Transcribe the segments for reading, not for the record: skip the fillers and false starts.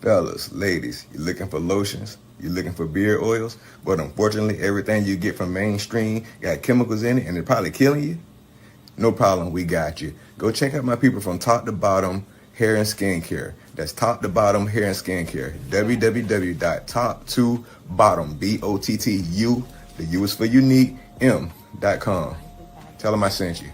Fellas, ladies, you looking for lotions? You looking for beard oils? But unfortunately, everything you get from mainstream got chemicals in it and they're probably killing you? No problem, we got you. Go check out my people from Top to Bottom Hair and Skincare. That's Top to Bottom Hair and Skincare. www.top2bottom, BOTTU, the U is for unique, M.com. Tell them I sent you.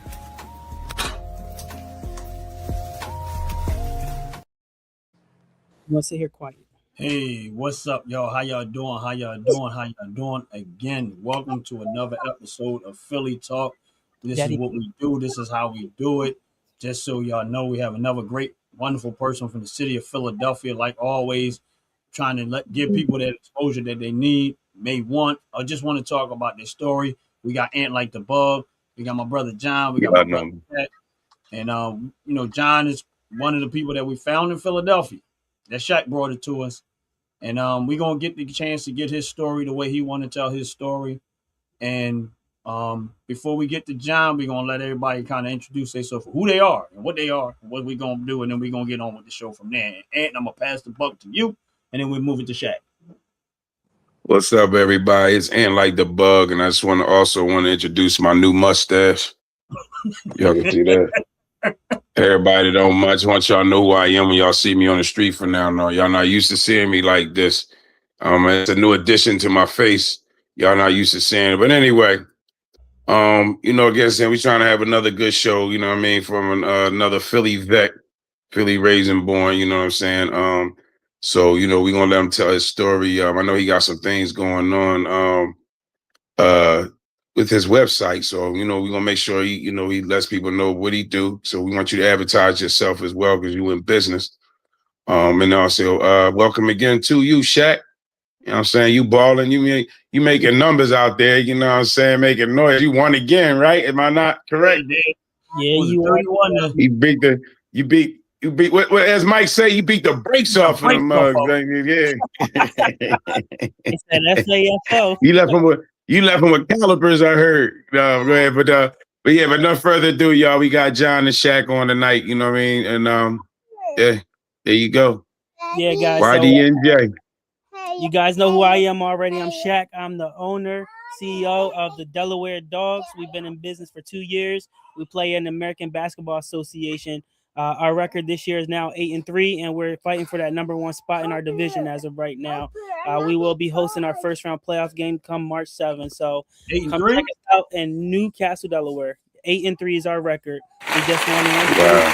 I'm gonna sit here quiet. Hey, what's up, y'all? How y'all doing? How y'all doing? How y'all doing? Again, welcome to another episode of Philly Talk. This is Daddy. what we do. This is how we do it. Just so y'all know, we have another great, wonderful person from the city of Philadelphia, like always, trying to give people that exposure that they need, may want, or just want to talk about their story. We got Ant like the Bug. We got my brother John. We got Yeah, my I brother know. Pat. And John is one of the people that we found in Philadelphia. That Shaq brought it to us. And we're gonna get the chance to get his story the way he want to tell his story. And before we get to John, we're gonna let everybody kind of introduce themselves, who they are and what they are, and what we're gonna do, and then we're gonna get on with the show from there. And I'm gonna pass the buck to you, and then we move it to Shaq. What's up, everybody? It's Ant like the Bug, and I just want to introduce my new mustache. Y'all can see that. Everybody that don't much want y'all know who I am when y'all see me on the street from now on. Y'all not used to seeing me like this. It's a new addition to my face. Y'all not used to seeing it. But anyway, again, saying we trying to have another good show, you know what I mean, from another Philly vet, Philly raised and born, you know what I'm saying? We're gonna let him tell his story. I know he got some things going on. Uh with his website. So, we're gonna make sure he lets people know what he do. So we want you to advertise yourself as well because you in business. And also welcome again to you, Shaq. You know what I'm saying? You balling, you making numbers out there, you know what I'm saying, making noise. You won again, right? Am I not correct? Yeah, Was it you are. 31 to You beat what as Mike say, you beat the brakes the off of break them off mugs, of? baby. Yeah. It's that SAFO. You left him with calipers, I heard. Go ahead, but yeah, but no further ado, y'all. We got John and Shaq on tonight. You know what I mean? And yeah, there you go. Yeah, guys. So YDNG. you guys know who I am already. I'm Shaq. I'm the owner, CEO of the Delaware Dogs. We've been in business for 2 years. We play in the American Basketball Association. Our record this year is now 8-3, and we're fighting for that number one spot in our division as of right now. We will be hosting our first round playoff game come March 7th. So Eight and come check three. us out in Newcastle, Delaware. 8-3 is our record. We just won Wow.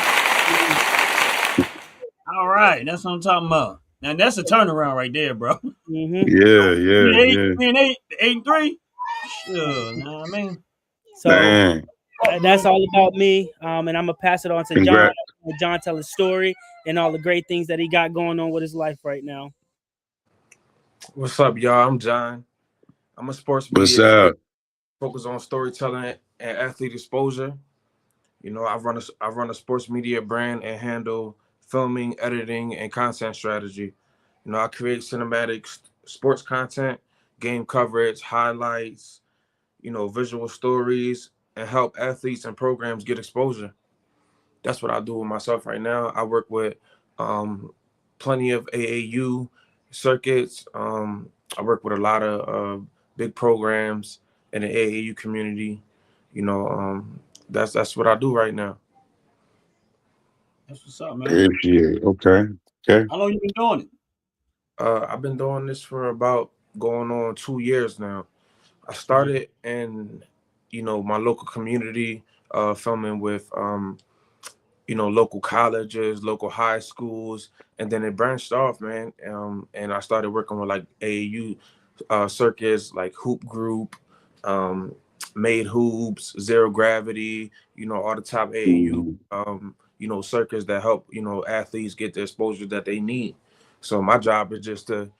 All right, that's what I'm talking about. Now that's a turnaround right there, bro. Mm-hmm. Yeah, We yeah, eight, yeah. we and eight, 8-3. Sure, know what I mean. So Dang. that's all about me. And I'm gonna pass it on to John. Congrats. Let John tell his story and all the great things that he got going on with his life right now. What's up, y'all? I'm John. I'm a sports What's media up? focused on storytelling and athlete exposure. I run a sports media brand and handle filming, editing, and content strategy. I create cinematic sports content, game coverage, highlights, visual stories, and help athletes and programs get exposure. That's what I do with myself right now. I work with um, plenty of AAU circuits. I work with a lot of big programs in the AAU community. That's what I do right now. That's what's up, man. Yeah. Okay. Okay. How long you been doing it? I've been doing this for about going on 2 years now. I started in, my local community, filming with local colleges, local high schools, and then it branched off, man. And I started working with like AAU circuits, like Hoop Group, um, Made Hoops, Zero Gravity, all the top AAU, Mhm. circuits that help, athletes get the exposure that they need. So my job is just to,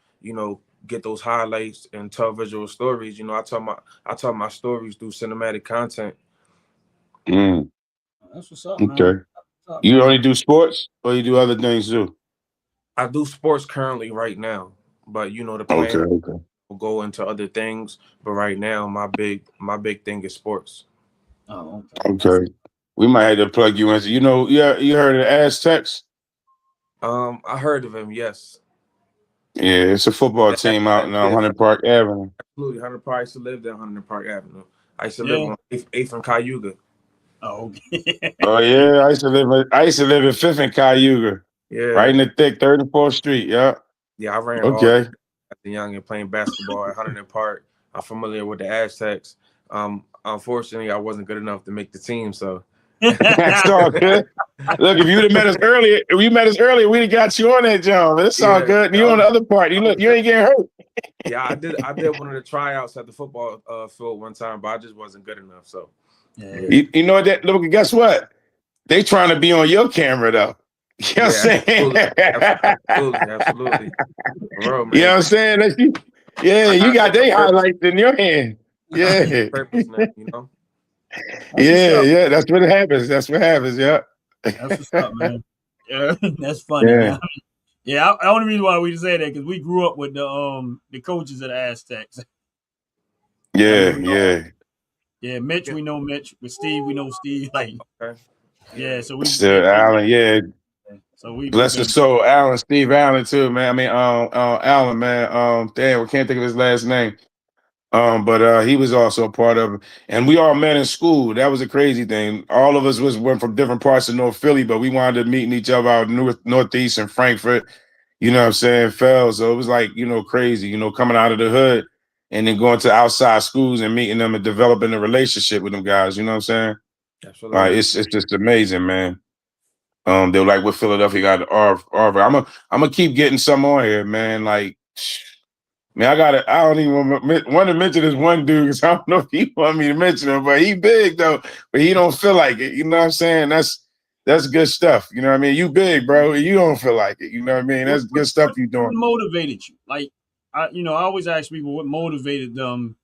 get those highlights and tell visual stories. I tell my stories through cinematic content. Mm, That's what's up, man. okay. What's up, You man? only do sports or you do other things too? I do sports currently right now, but the Okay, plan okay. will go into other things. But right now, my big thing is sports. Oh, Okay. We might have to plug you in. Yeah, you heard of the Aztecs? I heard of him, yes. Yeah, it's a football That, team out in yeah, 100 Park Avenue. absolutely. 100 Park. I used to live there, 100 Park Avenue. I used to live Yeah. on 8th and Cayuga. Oh, okay. Oh yeah, I used to live in Fifth and Cayuga, right Yeah, in the thick 34th Street. Yeah. yeah. I ran all Okay. at the young and playing basketball at 100 Park. I'm familiar with the Aztecs. Unfortunately, I wasn't good enough to make the team, so. That's all good. Look, if you'd have met us earlier, we'd have got you on that, John. It's all Yeah, good. You on the other part. You ain't getting hurt. yeah, I did one of the tryouts at the football field one time, but I just wasn't good enough. So, Yeah. You know that? Look, guess what? They trying to be on your camera though. You know what I'm saying? absolutely. Bro, You know what man. I'm saying? I You got got they different purpose. highlights in your hand. I got Yeah. different purpose now, you know. That's what's up. Yeah. That's what happens. Yeah. That's what's up, man. Yeah, that's funny, Yeah. man. Yeah, the only reason why we say that because we grew up with the coaches of the Aztecs. Yeah. Yeah, Mitch, we know Mitch. With Steve, we know Steve. Like, Okay. yeah, so we Still Allen, yeah. so we've Bless his been soul, Allen, Steve Allen too, man. I mean, Allen, man. Damn, I can't think of his last name. But he was also a part of it. And we all met in school. That was a crazy thing. All of us went from different parts of North Philly, but we wound up meeting each other out Northeast and Frankfurt. You know what I'm saying? So it was like, crazy, coming out of the hood and then going to outside schools and meeting them and developing a relationship with them guys. You know what I'm saying? Like Absolutely. it's just amazing, man. They were like, with Philadelphia got Harvard. I'm gonna keep getting some on here, man. Like, man, I don't even want to mention this one dude because I don't know if he want me to mention him, but he big though, but he don't feel like it. You know what I'm saying? That's good stuff. You know what I mean? You big, bro. You don't feel like it. You know what I mean? That's good stuff you what doing. motivated you? Like, I always ask people what motivated them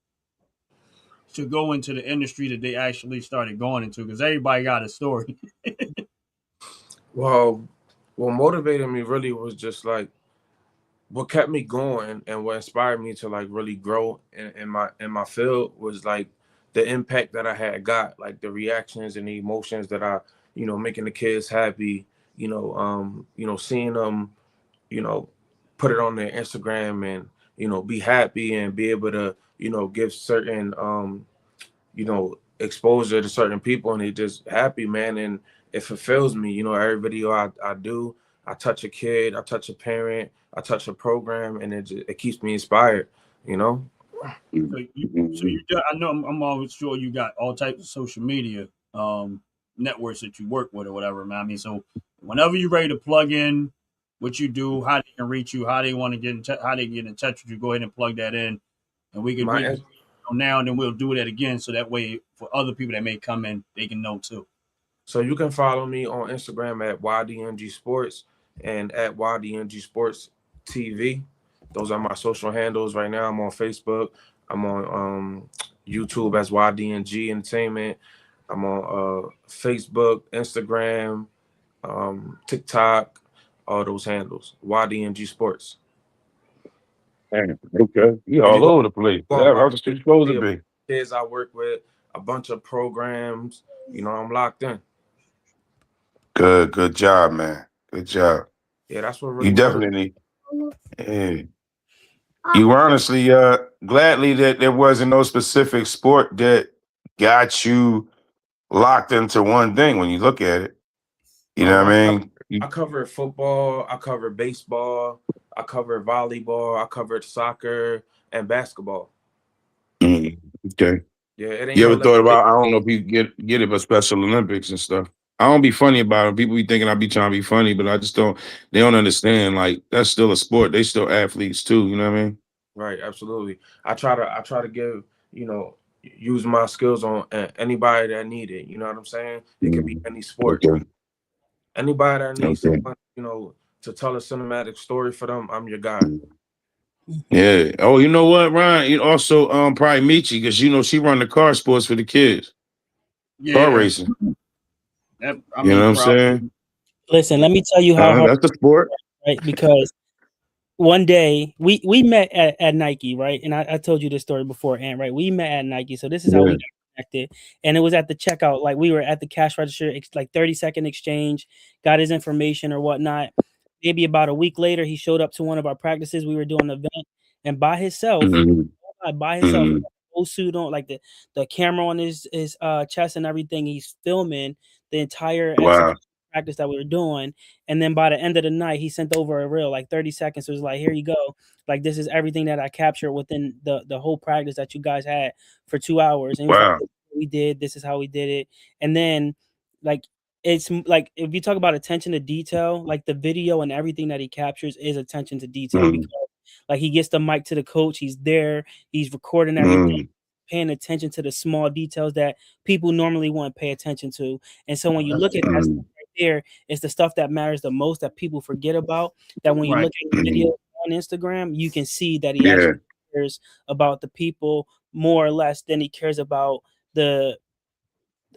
to go into the industry that they actually started going into because everybody got a story. Well, what motivated me really was just like what kept me going and what inspired me to like really grow in my field was like the impact that I had got, like the reactions and the emotions that I, making the kids happy, seeing them, you know, put it on their Instagram and, be happy and be able to, give certain exposure to certain people and they just happy, man. And it fulfills me, every video I do, I touch a kid, I touch a parent, I touch a program, and it keeps me inspired, you know. I know I'm always sure you got all types of social media networks that you work with or whatever, man. I mean, so whenever you're ready to plug in what you do, how they can reach you, how they want to how they get in touch with you, go ahead and plug that in, and we can now and then we'll do that again, so that way for other people that may come in, they can know too. So you can follow me on Instagram at YDNG Sports and at YDNG Sports TV. Those are my social handles right now. I'm on Facebook. I'm on YouTube as YDNG Entertainment. I'm on Facebook, Instagram, TikTok, all those handles. YDNG Sports. Okay. You If you all go over the place. on Yeah, my that's what you're supposed to be. kids I work with, a bunch of programs, I'm locked in. Good job, man. Good job. Yeah, that's what You really motivates. definitely. Yeah. You honestly, gladly that there wasn't no specific sport that got you locked into one thing when you look at it. You know what I mean? I covered football, I covered baseball, I covered volleyball, I covered soccer and basketball. Okay. Yeah, it ain't You no ever thought limit. about, I don't know if you get it, but Special Olympics and stuff. I don't be funny about it. People be thinking I be trying to be funny, but I just they don't understand. Like, that's still a sport. They still athletes too. You know what I mean? Right, absolutely. I try to give, use my skills on anybody that need it. You know what I'm saying? It could be any sport. Okay. Anybody that needs Okay. someone, to tell a cinematic story for them, I'm your guy. Yeah. Oh, you know what, Ryan? You also probably Michi, because she run the car sports for the kids. Car Yeah, racing. I You know mean, what I'm saying? Listen, let me tell you how hard, That's the sport. right? Because one day we met at Nike, right? And I told you this story before, Ant, right? We met at Nike. So this is how we got connected. And it was at the checkout. Like we were at the cash register, like 30-second exchange, got his information or whatnot. maybe about a week later, he showed up to one of our practices. We were doing an event, and by himself, Mhm. whole suit on, like the camera on his chest and everything. He's filming the entire Wow. execution practice that we were doing, and then by the end of the night, he sent over a reel, like 30 seconds. It was like, here you go, like this is everything that I captured within the whole practice that you guys had for 2 hours, and he was like, Wow. this is what we did, this is how we did it, and then like. It's like if you talk about attention to detail, like the video and everything that he captures is attention to detail, because Mm. like he gets the mic to the coach, he's there, he's recording everything, Mm. paying attention to the small details that people normally won't pay attention to. And so when you That's look at that stuff Mm. right there, it's the stuff that matters the most that people forget about. That when you right. look at the video Mm. on Instagram, you can see that he Yeah. actually cares about the people more or less than he cares about the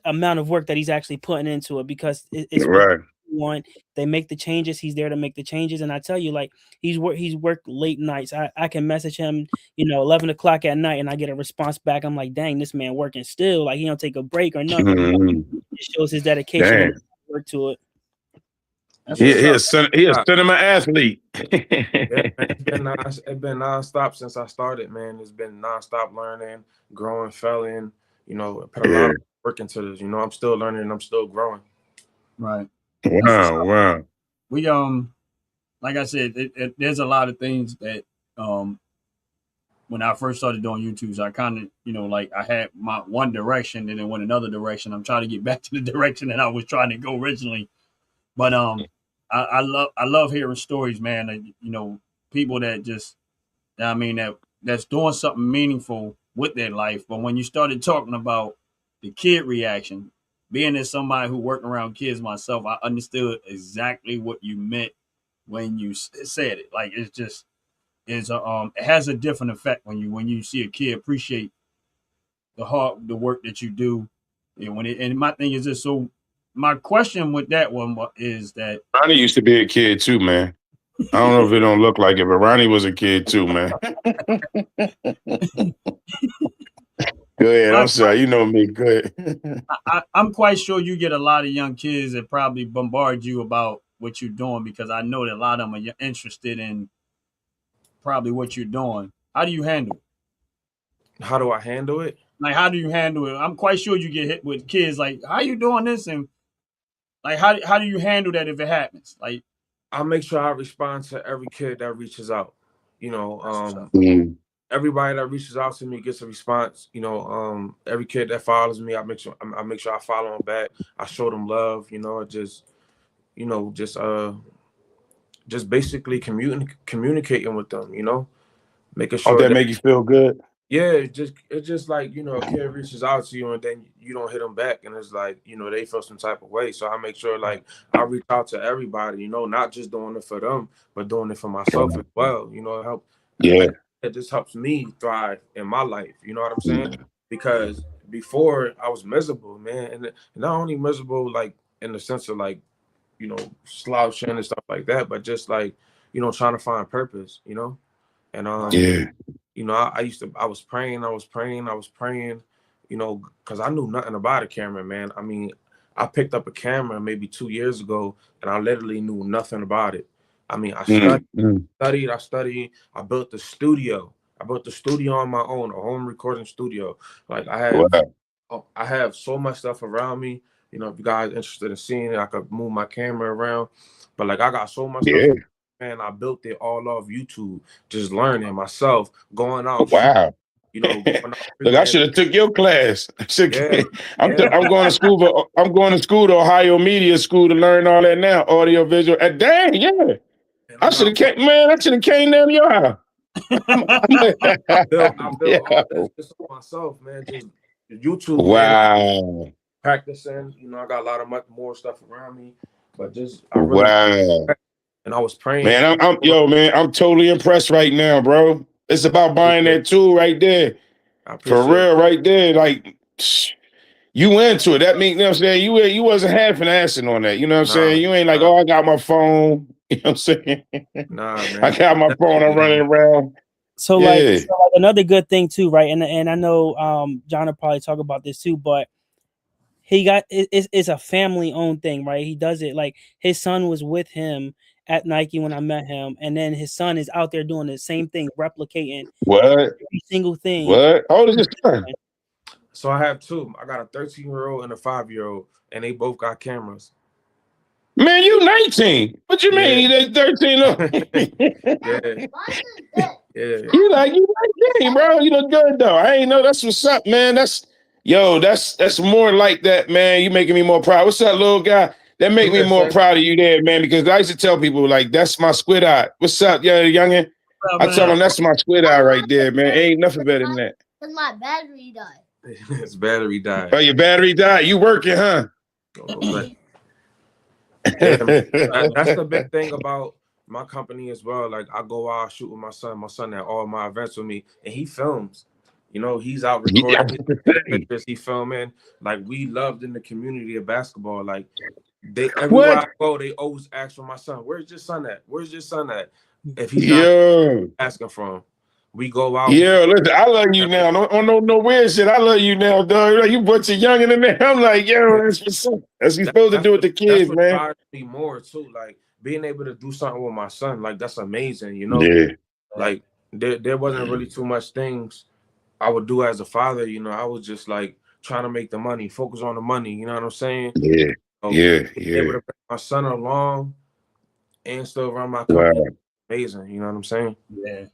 amount of work that he's actually putting into it, because it's what Right. they want. They make the changes. He's there to make the changes. And I tell you, like he's worked late nights. I can message him, 11 o'clock at night, and I get a response back. I'm like, dang, this man working still. Like he don't take a break or nothing. Mm. It shows his dedication and Damn. work to it. That's Yeah, what's up. He a stop. cinema athlete. Yeah, man. It's been nonstop since I started, man. It's been nonstop learning, growing, failing. Put a lot Yeah. of work into this. I'm still learning and I'm still growing. Right. That's what's Wow. up. Wow. We like I said, there's a lot of things that when I first started doing YouTube, so I kind of, like I had my one direction and then went another direction. I'm trying to get back to the direction that I was trying to go originally. But I love hearing stories, man. People that just, that's doing something meaningful with their life. But when you started talking about the kid reaction, being as somebody who worked around kids myself, I understood exactly what you meant when you said it. Like it's just it has a different effect when you see a kid appreciate the work that you do, and my thing is this. So my question with that one is that Ronnie used to be a kid too, man. I don't know if it don't look like it, but Ronnie was a kid too, man. Go ahead. my, I'm sorry. You know me. Go ahead. I'm quite sure you get a lot of young kids that probably bombard you about what you're doing, because I know that a lot of them are interested in probably what you're doing. How do you handle it? How do I handle it? Like, how do you handle it? I'm quite sure you get hit with kids like, how you doing this? And like, how do you handle that if it happens? Like, I make sure I respond to every kid that reaches out. that's what's up. Mm. Everybody that reaches out to me gets a response. Every kid that follows me, I make sure I follow them back. I show them love. Just basically communicating with them. Making Don't sure that that, make you feel good? yeah, it's just like, a kid reaches out to you and then you don't hit them back, and it's like, they feel some type of way. So I make sure, like, I reach out to everybody, not just doing it for them, but doing it for myself as well. Help, Yeah. like, it just helps me thrive in my life. You know what I'm saying? Because before I was miserable, man, and not only miserable like in the sense of like, slouching and stuff like that, but just like, trying to find purpose, and Yeah. I was praying, because I knew nothing about a camera, man. I mean, I picked up a camera maybe 2 years ago, and I literally knew nothing about it. I mean, I Mm. Mm. studied. I built the studio. I built the studio on my own, a home recording studio. Like Wow. I have so much stuff around me. If you guys interested in seeing it, I could move my camera around. But like I got so much stuff, Yeah. man. I built it all off YouTube, just learning myself, going Oh, out, wow. going out Look, I freelancer. should have took your class. Yeah, I'm yeah. I'm going to school. I'm going to school to Ohio Media School to learn all that now, audio visual. Dang, yeah. And I I should got have came, man. I should have came down to your house. I Yeah. built all this just on myself, man. Just YouTube, man. Wow. Practicing, I got a lot of much more stuff around me, but just I really, Wow. and I was praying. Man, I'm totally impressed right now, bro. It's about buying that tool right there. I For appreciate it. real, right there. Like you into it. That means, you know what I'm saying? You wasn't half-assing on that. You know what I'm Nah, saying? You ain't like, nah, oh, I got my phone. You know what I'm saying? nah, I man. got my phone, I'm running around. So like, Yeah. another good thing too, right? And I know John will probably talk about this too, but it's a family owned thing, right? He does it like his son was with him at Nike when I met him, and then his son is out there doing the same thing, replicating What? every single thing. What? How old is this son? So I have two. I got a 13-year-old and a 5-year-old, and they both got cameras. Man, you 19. What you Yeah. mean? They 13. Yeah. Yeah. You 19, bro. You look good though. I ain't know that's what's up, man. That's more like that, man. You making me more proud. What's up, little guy? That make me more proud of you there, man, because I used to tell people, like, that's my squid eye. What's up, youngin? I tell them that's my squid eye right there, man. Ain't nothing better than that. Because my battery died. His battery died. Oh, your battery died. You working, huh? Yeah, that's the big thing about my company as well. Like, I go out, shoot with my son at all my events with me, and he films. You know, he's out recording pictures, he filming. Like, we loved in the community of basketball. Like, everywhere I go, they always ask for my son. Where's your son at? Where's your son at? If he's not asking for him, we go out. Yeah, listen, I love you now. No weird shit. I love you now, dog. Like, you put your youngin in there. I'm like, yo, that's what's up. That's what you're supposed to do with the kids, that's man. What drives me more too. Like, being able to do something with my son, like, that's amazing. You know, like there wasn't really too much things I would do as a father. You know, I was just like trying to make the money, focus on the money. You know what I'm saying? Yeah, so, yeah. Able to bring my son along and still run my company. Wow. Amazing. You know what I'm saying? Yeah.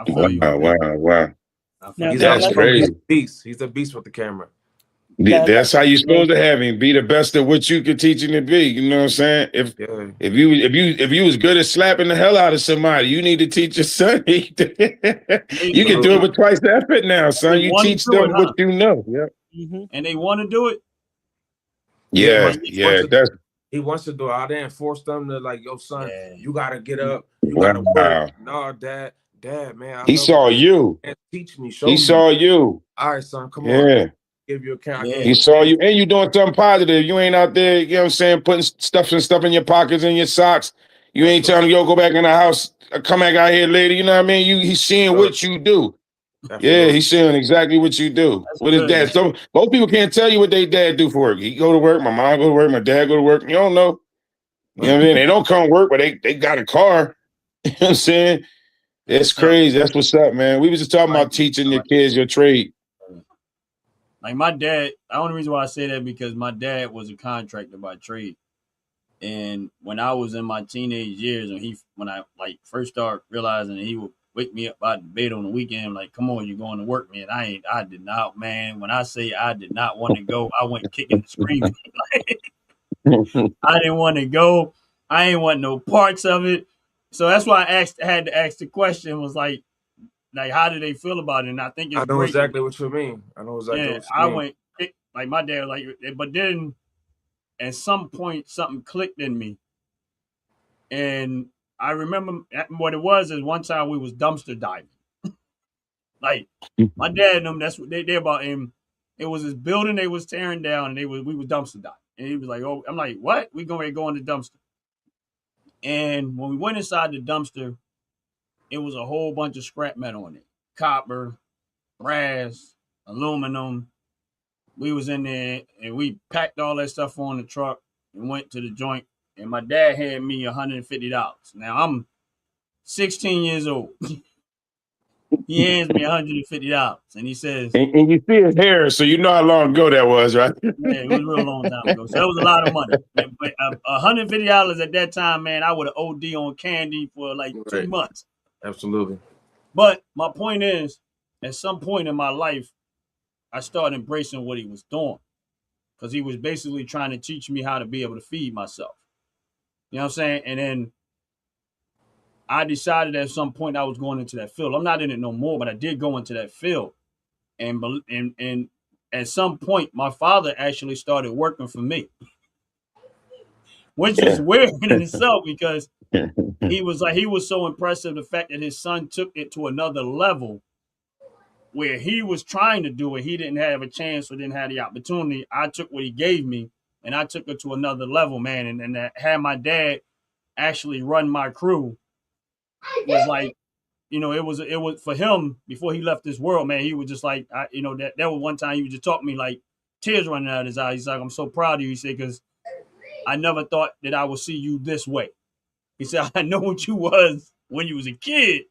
Wow. That's crazy. He's a beast with the camera. That's how you're supposed to have him. Be the best at what you can teach him to be. You know what I'm saying? If you was good at slapping the hell out of somebody, you need to teach your son. You can do it with twice the effort now, son. You teach them what you know. Yeah. And they want to do it. Yeah. He wants to do it. I didn't force them to, like, yo, son, you gotta get up. You gotta work. No, dad, man. He saw you. Teach me. He saw you. All right, son, come on. Give you a camera. He saw you, and you doing something positive. You ain't out there, you know what I'm saying, putting stuff in your pockets and your socks. You ain't telling him, yo, go back in the house, come back out here later. You know what I mean? He's seeing what you do. Yeah, he's seeing exactly what you do. With his dad. So most people can't tell you what their dad do for work. He go to work, my mom go to work, my dad go to work. You don't know. You know what I mean? They don't come to work, but they got a car. You know what I'm saying? It's crazy. That's what's up, man. We was just talking about teaching your kids your trade. Like, my dad, the only reason why I say that because my dad was a contractor by trade. And when I was in my teenage years, when I like first started realizing that he would wake me up out of bed on the weekend, like, come on, you're going to work, man. I did not, man. When I say I did not want to go, I went kicking and screaming. I didn't want to go. I ain't want no parts of it. So that's why I had to ask the question, was like, how do they feel about it? And I think it's I know exactly what you mean. I know exactly what you mean. I went, like, my dad, like, but then at some point something clicked in me. And I remember what it was is one time we was dumpster diving. Like, my dad and them, that's what they about him. It was his building they was tearing down, and we was dumpster diving. And he was like, oh, I'm like, what? We going to go in the dumpster. And when we went inside the dumpster, it was a whole bunch of scrap metal in it. Copper, brass, aluminum. We was in there, and we packed all that stuff on the truck and went to the joint. And my dad had me $150. Now, I'm 16 years old. He hands me $150, and he says... And you see his hair, so you know how long ago that was, right? Yeah, it was a real long time ago. So that was a lot of money. But $150 at that time, man, I would have OD on candy for like 2 months. Absolutely. But my point is, at some point in my life, I started embracing what he was doing, because he was basically trying to teach me how to be able to feed myself. You know what I'm saying? And then I decided at some point I was going into that field. I'm not in it no more, but I did go into that field. And at some point, my father actually started working for me, which is weird in itself, because he was so impressive, the fact that his son took it to another level where he was trying to do it. He didn't have a chance or didn't have the opportunity. I took what he gave me, and I took it to another level, man. And that had my dad actually run my crew was like, you know, it was for him before he left this world, man. He was just like, that was one time he would just talk to me, like, tears running out of his eyes. He's like, I'm so proud of you. He said, because I never thought that I would see you this way. He said, I know what you was when you was a kid.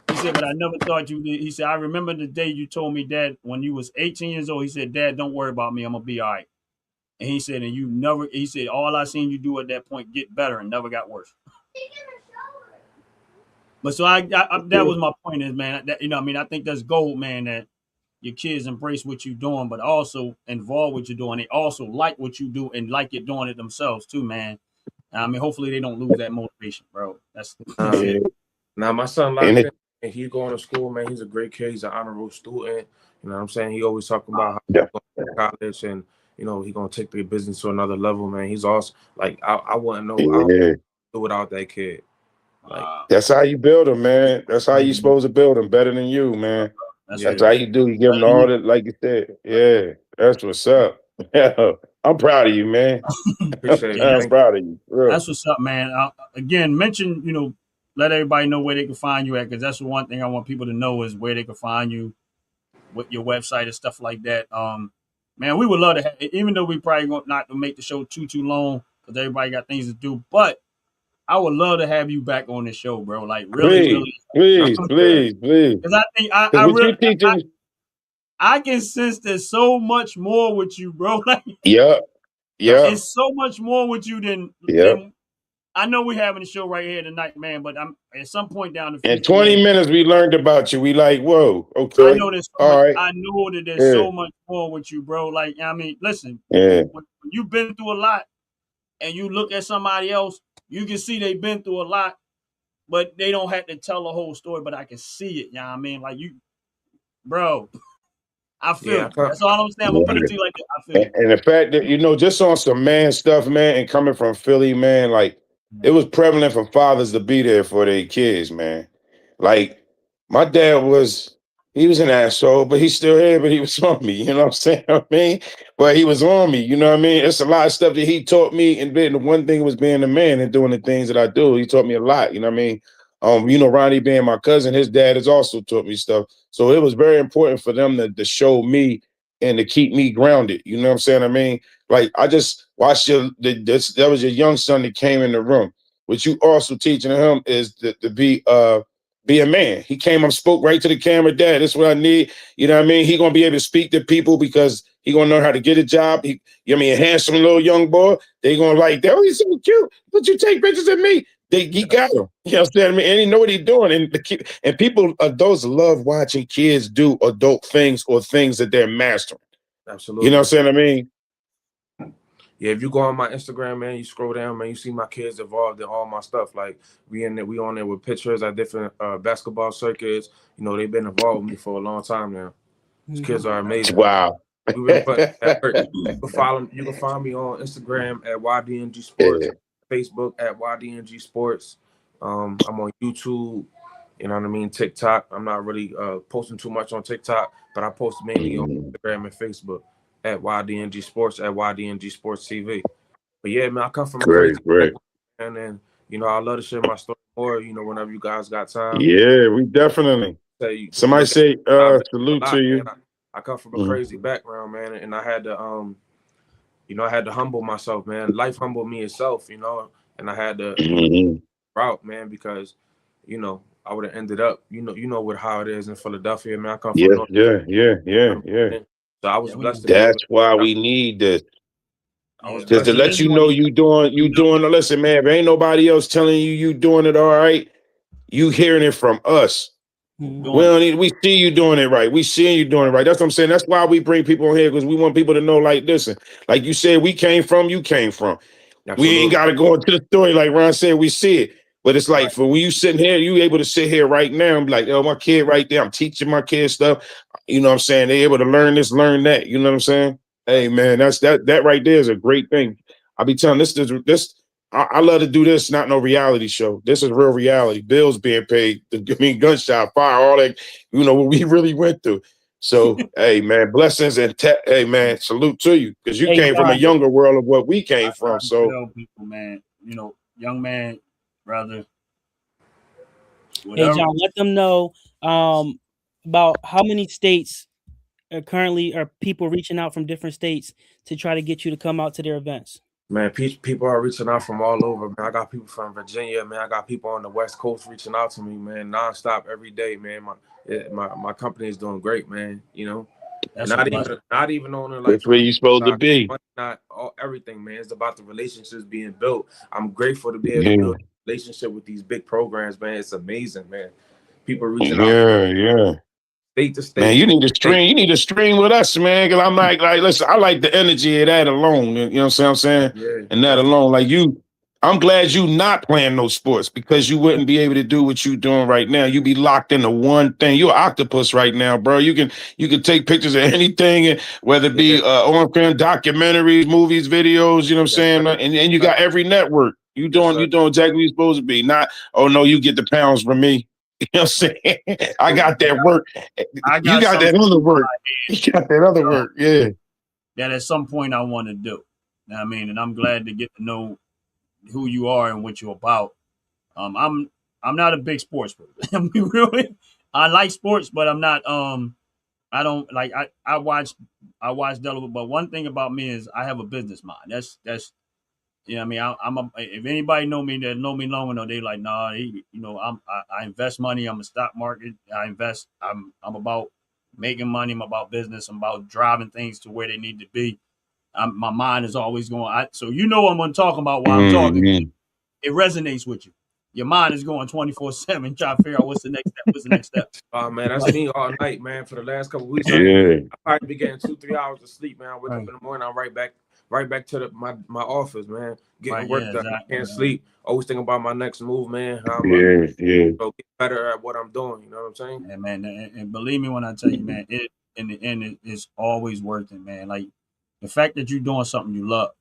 He said, but I never thought you did. He said, I remember the day you told me, Dad, when you was 18 years old. He said, Dad, don't worry about me. I'm gonna be all right. And he said, and you never. He said, all I seen you do at that point get better and never got worse. But so that was my point is, man. That, I mean, I think that's gold, man. That your kids embrace what you're doing, but also involve what you're doing. They also like what you do and like it doing it themselves too, man. I mean, hopefully they don't lose that motivation, bro. That's Yeah. it. Now my son And locked it, in and he going to school, man. He's a great kid. He's an honorable student. You know what I'm saying? He always talking about how yeah, he's going to college and he gonna take the business to another level, man. He's awesome. Like I wouldn't know I don't yeah. do without that kid. Like That's how you build them, man. That's how you Mhm. supposed to build them better than you, man. That's yeah, That's real. how you do. You give them all that, like you said. Yeah, that's what's up. Yeah, I'm proud of you, man. I appreciate it. Yeah, I'm Thank proud of you. Real. that's what's up, man. Again, mention, let everybody know where they can find you at, because that's the one thing I want people to know is where they can find you, with your website and stuff like that. Man, we would love to have, even though we probably going not to make the show too long because everybody got things to do, but I would love to have you back on the show, bro. Like really, Please, really, you. please, please, please. because I think Because what you teaching? I can sense there's so much more with you, bro. Like Yep, That's yep, it's so much more with you yep. than I know we're having a show right here tonight, man. But I'm at some point down the In future, 20 man. minutes, we learned about you. We like, whoa, I okay, know there's so much. all right, I know that there's yeah, so much more with you, bro. Like I mean, listen, yeah. when you've been through a lot, and you look at somebody else, you can see they've been through a lot, but they don't have to tell the whole story. But I can see it. You know what I mean? Like you, bro. I feel yeah. you. That's all I'm saying. I'm gonna put it to you like that. I feel you. And the fact that, just on some man stuff, man, and coming from Philly, man, like it was prevalent for fathers to be there for their kids, man. Like my dad he was an asshole, but he's still here, but he was on me, you know what I'm saying? I mean, but he was on me, you know what I mean? It's a lot of stuff that he taught me, and then the one thing was being a man and doing the things that I do. He taught me a lot, you know what I mean? Ronnie being my cousin, his dad has also taught me stuff. So it was very important for them to show me and to keep me grounded. You know what I'm saying? I mean, like I just watched that was your young son that came in the room. What you also teaching him is to be a man. He came up, spoke right to the camera, Dad, this is what I need. You know what I mean? He gonna be able to speak to people because he gonna know how to get a job. A handsome little young boy. They gonna like that. Oh, he's so cute. Would you take pictures of me? He got him. You know what I'm saying? I mean, and he know what he's doing. And people, adults love watching kids do adult things or things that they're mastering. You know what absolutely. I'm saying? I mean, Yeah, if you go on my Instagram, man, you scroll down, man, you see my kids involved in all my stuff. Like we on there with pictures at different basketball circuits. They've been involved with me for a long time now. These kids are amazing. wow. We really put that work. You can find me on Instagram at YDNG Sports, Yeah. Facebook at YDNG Sports. I'm on YouTube. You know what I mean? TikTok. I'm not really posting too much on TikTok, but I post mainly on Mhm. Instagram and Facebook at YDNG Sports at YDNG Sports TV. But yeah, man, I come from a crazy Great, great. background, and then I love to share my story more. Whenever you guys got time, Yeah, we definitely. say when you Somebody look at say I've been through a salute to lot, man. you. I come from a Mhm. crazy background, man, and I had to I had to humble myself, man. Life humbled me itself, and I had to, Mhm. route, man, because, I would have ended up, what how it is in Philadelphia, man. I come from Yeah, North, yeah, yeah, yeah, you know yeah. what I'm saying? So I was Yeah, we know. blessed to be able That's why to, we need this. I was Yeah, Just blessed to to be, let there's you no know need. you doing listen, man. If ain't nobody else telling you doing it all right, you hearing it from us. We Doing Mhm. it. don't need, we see you doing it right. We seeing you doing it right. That's what I'm saying. That's why we bring people on here, because we want people to know, like, listen, like you said, we came from, you came from. We ain't absolutely. got to go into the story like Ron said. We see it, but it's like Right. for when you sitting here, you able to sit here right now and be like, "Yo, my kid right there. I'm teaching my kids stuff." You know what I'm saying? They able to learn this, learn that. You know what I'm saying? Hey, Right. man, that right there is a great thing. I be telling this. I love to do this. Not no reality show. This is real reality. Bills being paid. I mean, gunshot fire, all that. What we really went through. So, hey, man, blessings and hey, man, salute to you, because you Hey came from a John. younger world of what we I came try from. to So, tell people, man, young man, brother, Hey whatever. John, let them know about how many states are currently are people reaching out from different states to try to get you to come out to their events. Man, people are reaching out from all over, man. I got people from Virginia, man. I got people on the West Coast reaching out to me, man, nonstop every day, man. My company is doing great, man. You know, That's a not even on the like That's where you supposed to side, be. not all everything, man. It's about the relationships being built. I'm grateful to be able to Yeah, build a relationship with these big programs, man. It's amazing, man. People reaching out yeah. state to Man, state, you need to state. stream. You need to stream with us, man. Cause I'm like, listen, I like the energy of that alone. You know what I'm saying? Yeah, And that definitely. alone, like you, I'm glad you not playing no sports because you wouldn't be able to do what you doing right now. You be locked into one thing. You're an octopus right now, bro. You can take pictures of anything, and whether it Yeah, be on film, documentaries, movies, videos. You know what I'm yes, saying? sir. And you Yes, got every network. You yes, doing sir. you doing exactly what you're supposed to be. Not, oh no, you get the pounds from me. You know what I'm saying? I got that work. I You got got something that other work. You got that other work. Yeah. that at some point I want to do. I mean, and I'm glad to get to know who you are and what you're about. Um, I'm I'm not a big sports person. I mean, really, I like sports, but I'm not. I don't like. I watch Delaware, but one thing about me is I have a business mind. That's you know what I mean. If anybody know me that know me long enough, they like nah. I invest money. I'm a stock market. I invest. I'm about making money. I'm about business. I'm about driving things to where they need to be. My mind is always going. So you know what I'm going to talk about while I'm talking. Mhm. It resonates with you. Your mind is going 24/7, trying to figure out what's the next step. What's the next step? Oh man, that's Right, me all night, man. For the last couple of weeks, Yeah. I probably be getting 2-3 hours of sleep, man. I wake up right, in the morning, I'm right back to my office, man. Getting right. work Yeah, done. I exactly. can't sleep. Always thinking about my next move, man. How I'm Yeah. Yeah. get better at what I'm doing. You know what I'm saying? And man, and believe me when I tell you, man, it in the end it's always worth it, man. Like the fact that you're doing something you love,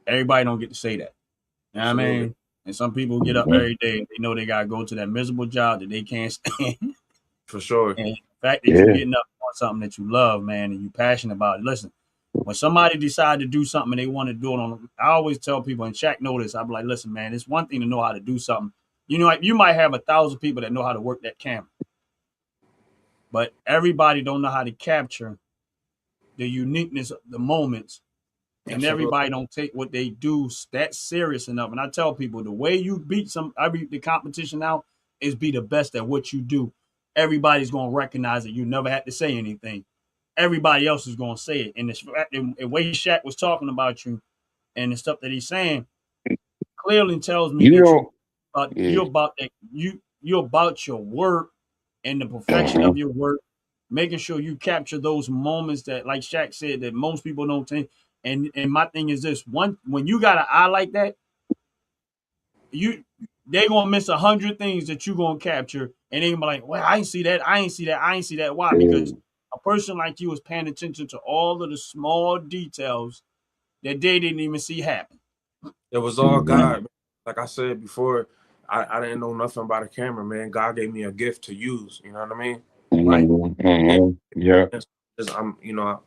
everybody don't get to say that. You know what I Absolutely, mean? And some people get up every day and they know they gotta go to that miserable job that they can't stand. for sure. And the fact that you Yeah. getting up on something that you love, man, and you passionate about it. Listen, when somebody decide to do something and they want to do it on, I always tell people, and Shaq notice, I be like, listen, man, it's one thing to know how to do something. You know, like, you might have 1,000 people that know how to work that camera, but everybody don't know how to capture the uniqueness of the moments, and Absolutely. everybody don't take what they do that serious enough. And I tell people the way you beat the competition now is be the best at what you do. Everybody's gonna recognize that you never had to say anything. Everybody else is gonna say it. And the way Shaq was talking about you and the stuff that he's saying clearly tells me You that don't. Yeah. you're about that you're about your work and the perfection Uh-huh. of your work, making sure you capture those moments that, like Shaq said, that most people don't take. And my thing is this: when you got an eye like that, you they gonna miss 100 things that you gonna capture, and they gonna be like, "Well, I ain't see that. I ain't see that. I ain't see that." Why? Because Yeah. a person like you is paying attention to all of the small details that they didn't even see happen. It was all Mhm. God. Man. Like I said before, I didn't know nothing about a camera, man. God gave me a gift to use. You know what I mean? Right. Mhm. Mhm. Yeah.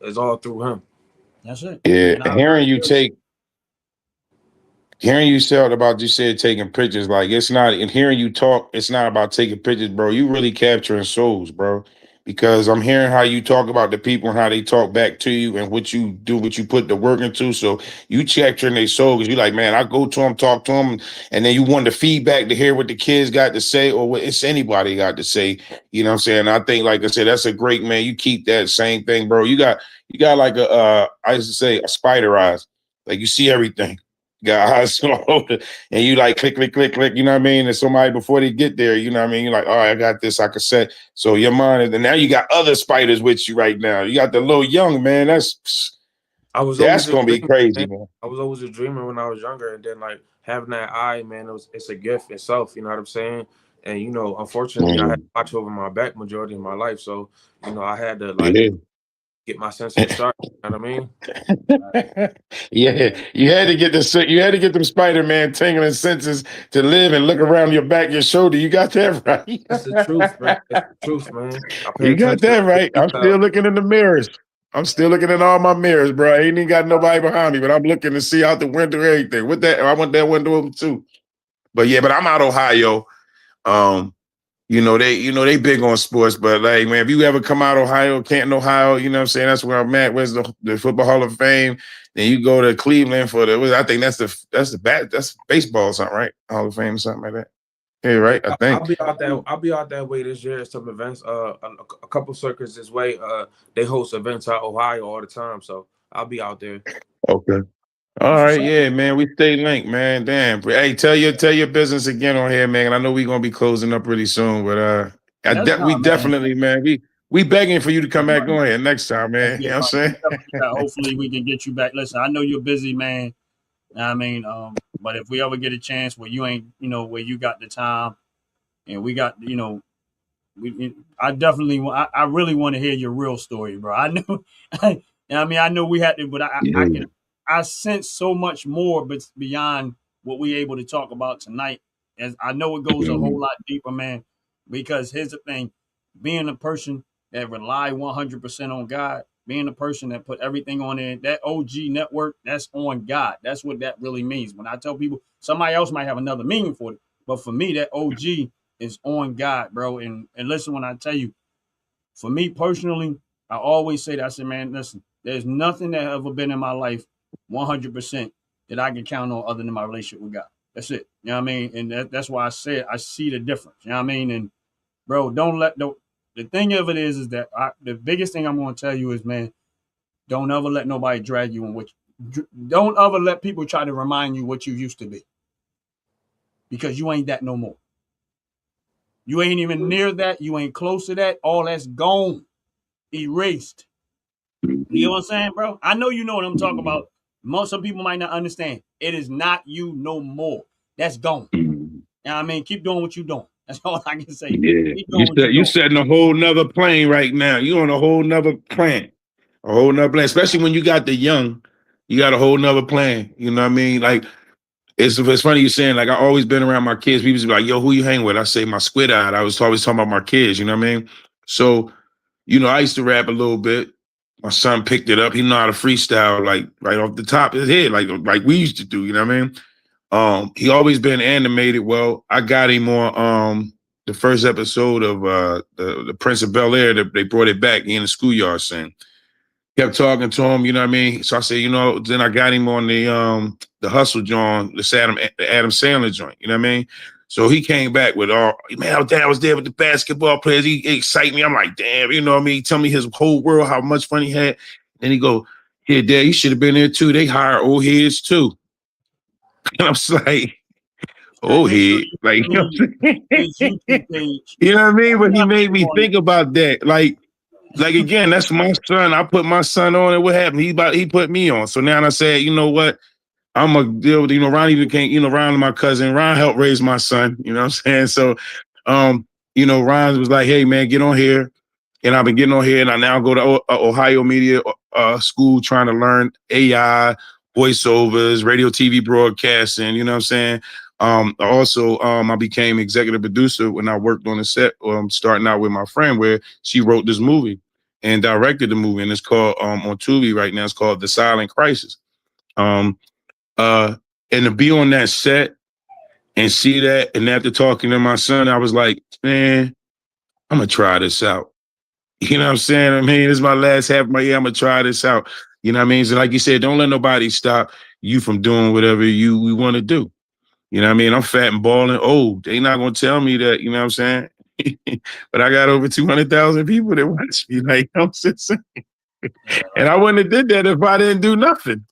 It's all through Him. That's it. Yeah. And I really Hearing you say about you said taking pictures, like it's not, and hearing you talk, it's not about taking pictures, bro. You really capturing souls, bro. Because I'm hearing how you talk about the people and how they talk back to you and what you do, what you put the work into. So you capturing their soul because you like, man, I go to them, talk to them, and then you want the feedback to hear what the kids got to say or what it's anybody got to say. You know what I'm saying? I think, like I said, that's a great man. You keep that same thing, bro. You got like I used to say a spider eyes, like you see everything. Guys, and you like click, click, click, click, you know what I mean? And somebody before they get there, you know what I mean? You're like, all right, I got this, I can set. So your mind is, and now you got other spiders with you right now. You got the little young man. I was always That's a gonna be dreamer, crazy, man. man. I was always a dreamer when I was younger, and then like having that eye, man, it's a gift itself. You know what I'm saying? And unfortunately, I had to Mhm. watch over my back majority of my life, so I had to like Yeah. get my senses sharp. You know what I mean? Yeah, man, you had to get them Spider-Man tingling senses to live and look around your back, your shoulder. You got that That's the truth, man. right. It's the truth, man. I pay You got attention that to right. I'm detail. still looking in the mirrors. I'm still looking in all my mirrors, bro. I ain't even got nobody behind me, but I'm looking to see out the window, everything. With that, I want that window open too. But yeah, but I'm out Ohio. Um, they big on sports, but like, man, if you ever come out Ohio, Canton, Ohio, you know what I'm saying? That's where I'm at. Where's the Football Hall of Fame? Then you go to Cleveland for I think that's baseball or something, right? Hall of Fame, something like that. Yeah, right. I think. I'll be out that way this year at some events. A couple circuits this way. They host events out Ohio all the time, so I'll be out there. Okay. All right, yeah, man. We stay linked, man. Damn. Hey, tell your business again on here, man. I know we're gonna be closing up pretty soon, but we definitely, man. We begging for you to come back on here next time, man. You know what I'm saying? Hopefully we can get you back. Listen, I know you're busy, man. I mean, but if we ever get a chance where you ain't, where you got the time and we got, I really want to hear your real story, bro. I know, I know we had to, but I sense so much more, but beyond what we able to talk about tonight. As I know it goes a whole lot deeper, man, because here's the thing, being a person that rely 100% on God, being a person that put everything on there, that OG network, that's on God. That's what that really means. When I tell people, somebody else might have another meaning for it, but for me, that OG is on God, bro. And listen, when I tell you, for me personally, I always say that. I say, man, listen, there's nothing that ever been in my life 100% that I can count on other than my relationship with God. That's it. You know what I mean? And that's why I said I see the difference. You know what I mean? And bro, the thing of it is that the biggest thing I'm going to tell you is, man, don't ever let nobody drag you in don't ever let people try to remind you what you used to be, because you ain't that no more. You ain't even near that. You ain't close to that. All that's gone, erased. You know what I'm saying, bro? I know you know what I'm talking about. Some people might not understand. It is not you no more. That's gone. You know what I mean? Keep doing what you're doing. That's all I can say. Yeah. You setting a whole nother plane right now. You on a whole nother plan. A whole nother plan. Especially when you got the young, you got a whole nother plan. You know what I mean? Like, it's funny you're saying, like, I always been around my kids. People be like, yo, who you hang with? I say my squid eyed. I was always talking about my kids, you know what I mean? So, I used to rap a little bit. My son picked it up. He know how to freestyle, like, right off the top of his head, like we used to do, you know what I mean? He always been animated. Well, I got him on the first episode of the Prince of Bel-Air. They brought it back. He in the schoolyard scene. Kept talking to him, you know what I mean? So I said, then I got him on the Hustle joint, the Adam Sandler joint, you know what I mean? So he came back with man, our dad was there with the basketball players. He excited me. I'm like, damn, you know what I mean? He tell me his whole world, how much fun he had. Then he go, yeah, dad, you should have been there too. They hire old heads too. And I'm like, old head. Like, you know what I mean? But he made me think about that. Like again, that's my son. I put my son on, and what happened? He put me on. So now I said, you know what? I'm gonna deal with, Ron even can't, Ron, my cousin, Ron helped raise my son, you know what I'm saying? So Ron was like, hey man, get on here. And I've been getting on here, and I now go to Ohio Media School trying to learn AI, voiceovers, radio, TV broadcasting, you know what I'm saying? Also, I became executive producer when I worked on the set, starting out with my friend, where she wrote this movie and directed the movie, and it's called on Tubi right now. It's called The Silent Crisis. And to be on that set and see that, and after talking to my son, I was like, man, I'm gonna try this out. You know what I'm saying? I mean, this is my last half of my year. I'm gonna try this out. You know what I mean? So like you said, don't let nobody stop you from doing whatever we want to do. You know what I mean? I'm fat and balling. Oh, they not gonna tell me that, you know what I'm saying? But I got over 200,000 people that watch me. Like, I'm just saying. And I wouldn't have did that if I didn't do nothing.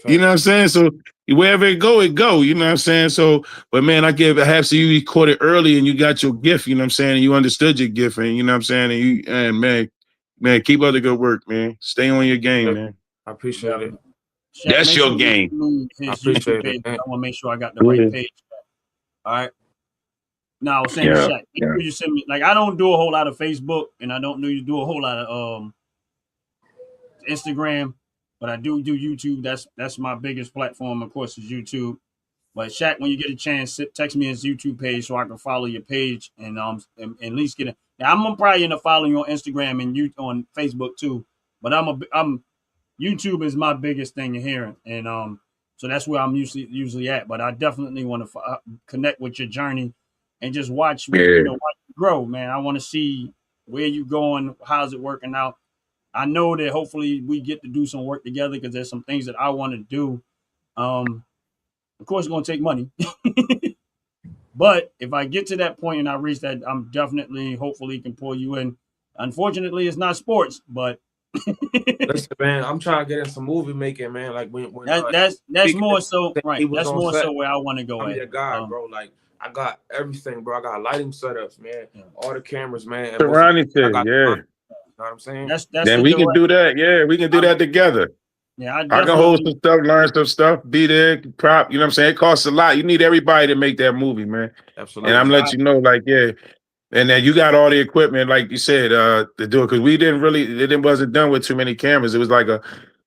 You know what I'm saying? So wherever it go, you know what I'm saying? So, but man, I have to you caught it early and you got your gift, you know what I'm saying? And you understood your gift, and you know what I'm saying? And man, keep up the good work, man. Stay on your game, man. I appreciate it. That's your game. I appreciate it. I want to make sure I got the right page. All right. Now I was saying, Shaq, you send me, like, I don't do a whole lot of Facebook, and I don't do a whole lot of Instagram, but I do YouTube. That's my biggest platform, of course, is YouTube. But Shaq, when you get a chance, text me his YouTube page so I can follow your page and at least get it. Now I'm probably end up following you on Instagram and you on Facebook too. But I'm YouTube is my biggest thing in here, and so that's where I'm usually at. But I definitely want to connect with your journey and just watch, watch grow, man. I want to see where you going, how's it working out. I know that hopefully we get to do some work together because there's some things that I want to do. Of course, it's going to take money. But if I get to that point and I reach that, I'm definitely, hopefully, can pull you in. Unfortunately, it's not sports, but Listen, man, I'm trying to get in some movie making, man. Like when that's speaking more so he right. was That's on more set. so where I want to go I'm at. your guy, bro. Like I got everything, bro. I got lighting setups, man. Yeah. All the cameras, man. And What most Ronnie I said, got, yeah. you know what I'm saying? That's Then the we direct. can do that. Yeah, we can do that together. Yeah, I I can hold definitely. some stuff, learn some stuff, be there, prop. You know what I'm saying? It costs a lot. You need everybody to make that movie, man. Absolutely. And I'm letting you know, like, yeah. And then you got all the equipment, like you said, to do it. Because we didn't really, wasn't done with too many cameras. It was like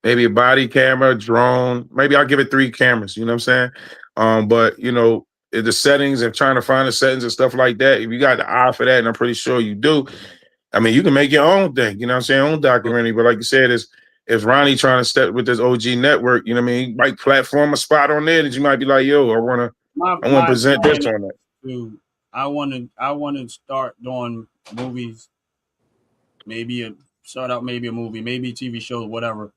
maybe a body camera, drone. Maybe I'll give it 3 cameras. You know what I'm saying? But you know, the settings and trying to find the settings and stuff like that. If you got the eye for that, and I'm pretty sure you do. I mean, you can make your own thing. You know what I'm saying? Own documentary. But like you said, if Ronnie trying to step with this OG network, you know what I mean? Might platform a spot on there that you might be like, yo, I want to My present this plan on it. to I want to start doing movies. Start out maybe a movie, maybe TV shows, whatever.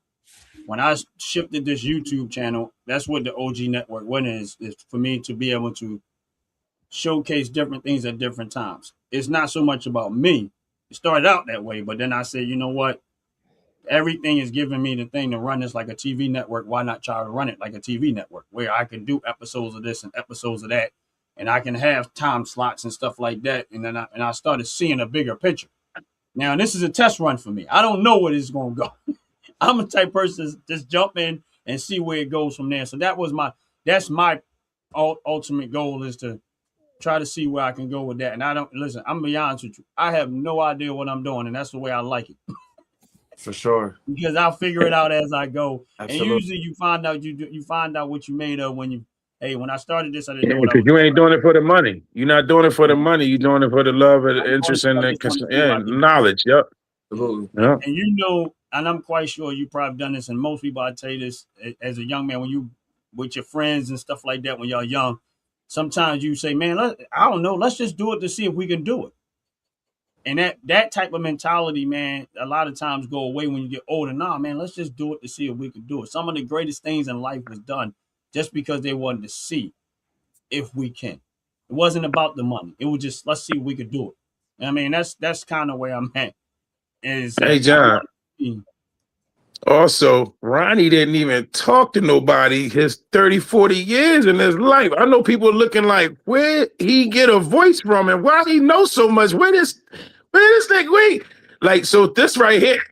When I shifted this YouTube channel, that's what the OG network went is for me to be able to showcase different things at different times. It's not so much about me. It started out that way, but then I said, you know what? Everything is giving me the thing to run this like a TV network. Why not try to run it like a TV network where I can do episodes of this and episodes of that, and I can have time slots and stuff like that. And then I started seeing a bigger picture. Now this is a test run for me. I don't know where it's going to go. I'm a type person to just jump in and see where it goes from there. So that's my ultimate goal is to try to see where I can go with that. And I don't listen. I'm gonna be honest with you. I have no idea what I'm doing, and that's the way I like it. For sure. Because I'll figure it out as I go. Absolutely. And usually you find out what you made of when I started this, I didn't Yeah, know what I because was you doing. ain't doing it for the money. You're not doing it for the money. You're doing it for the love and I'm the doing it interest because and I the just want to see where I can knowledge. Yep. Absolutely. Yep. and and I'm quite sure you probably done this, and most people I tell you this as a young man, when you with your friends and stuff like that when y'all young, sometimes you say, man, I don't know, let's just do it to see if we can do it. And that type of mentality, man, a lot of times go away when you get older. Nah, man, let's just do it to see if we can do it. Some of the greatest things in life was done just because they wanted to see if we can. It wasn't about the money. It was just let's see if we could do it. I mean, that's kind of where I'm at. Is Hey, I John. want to see. Also, Ronnie didn't even talk to nobody his 30, 40 years in his life. I know people looking like, where he get a voice from and why he know so much? Where this thing, wait. Like, so this right here,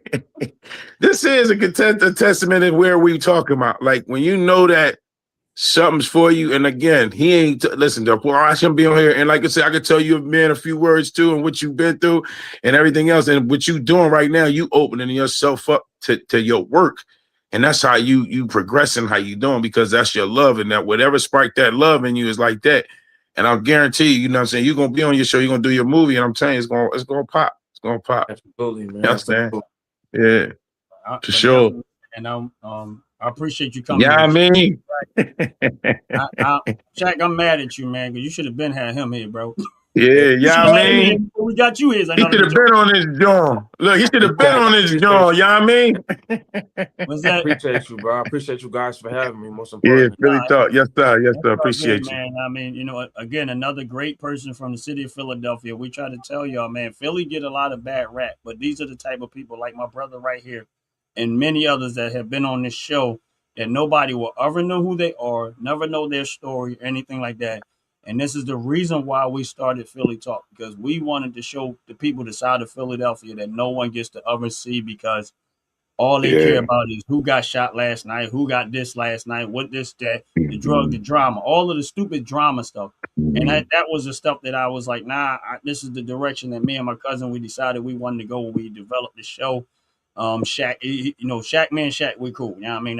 this is a testament of where we talking about. Like, when you know that something's for you. And again, he ain't listen to watch him be on here. And like I said, I could tell you, man, a few words too, and what you've been through and everything else. And what you doing right now, you opening yourself up to your work. And that's how you progressing, how you doing, because that's your love. And that whatever sparked that love in you is like that. And I'll guarantee you know what I'm saying, you're gonna be on your show, you're gonna do your movie, and I'm telling you, it's gonna pop. It's gonna pop. Absolutely, man. You know what I'm saying? Yeah, for But sure. and I appreciate you coming. Yeah, I mean. Shaq, I'm mad at you, man, because you should have been had him here, bro. Yeah, You should yeah, have I had him here mean. before we got you here. So I He know should have been on his jaw. Look, he should have been on his jaw. You know what I mean? What's I that? appreciate you, bro. I appreciate you guys for having me. Most Yeah, importantly. Philly talk. Yes, sir. Yes, That's sir. all good, Appreciate you. man. I mean, again, another great person from the city of Philadelphia. We try to tell y'all, man, Philly get a lot of bad rap, but these are the type of people like my brother right here and many others that have been on this show that nobody will ever know who they are, never know their story, anything like that. And this is the reason why we started Philly Talk, because we wanted to show the people the side of Philadelphia that no one gets to ever see, because all they care Yeah. about is who got shot last night, who got this last night, what this, that, the drug, the drama, all of the stupid drama stuff. And that was the stuff that I was like, nah, this is the direction that me and my cousin, we decided we wanted to go when we developed the show. Shaq, Shaq, man, Shaq, we cool. You know what I mean?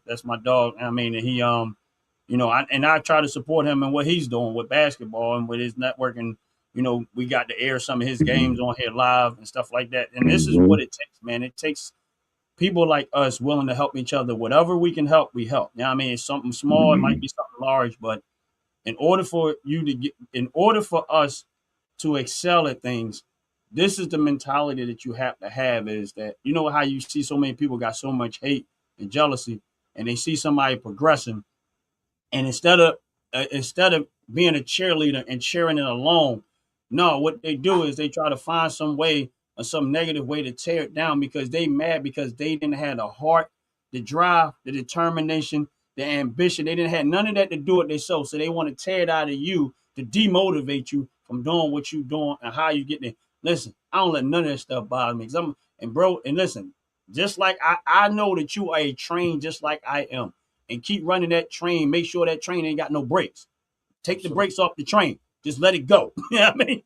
That's my dog. I mean, and he, I try to support him in what he's doing with basketball and with his network. And, we got to air some of his games on here live and stuff like that. And this is what it takes, man. It takes people like us willing to help each other. Whatever we can help, we help. You know what I mean? It's something small, it might be something large, but in order for us to excel at things, this is the mentality that you have to have, is that, you know how you see so many people got so much hate and jealousy, and they see somebody progressing, and instead of being a cheerleader and cheering it along, no, what they do is they try to find some way or some negative way to tear it down, because they mad because they didn't have the heart, the drive, the determination, the ambition. They didn't have none of that to do it themselves. So they want to tear it out of you to demotivate you from doing what you doing and how you get there. Listen, I don't let none of that stuff bother me. And listen, just like I know that you are a train just like I am, and keep running that train. Make sure that train ain't got no brakes. Take the brakes off the train. Just let it go. You know what I mean?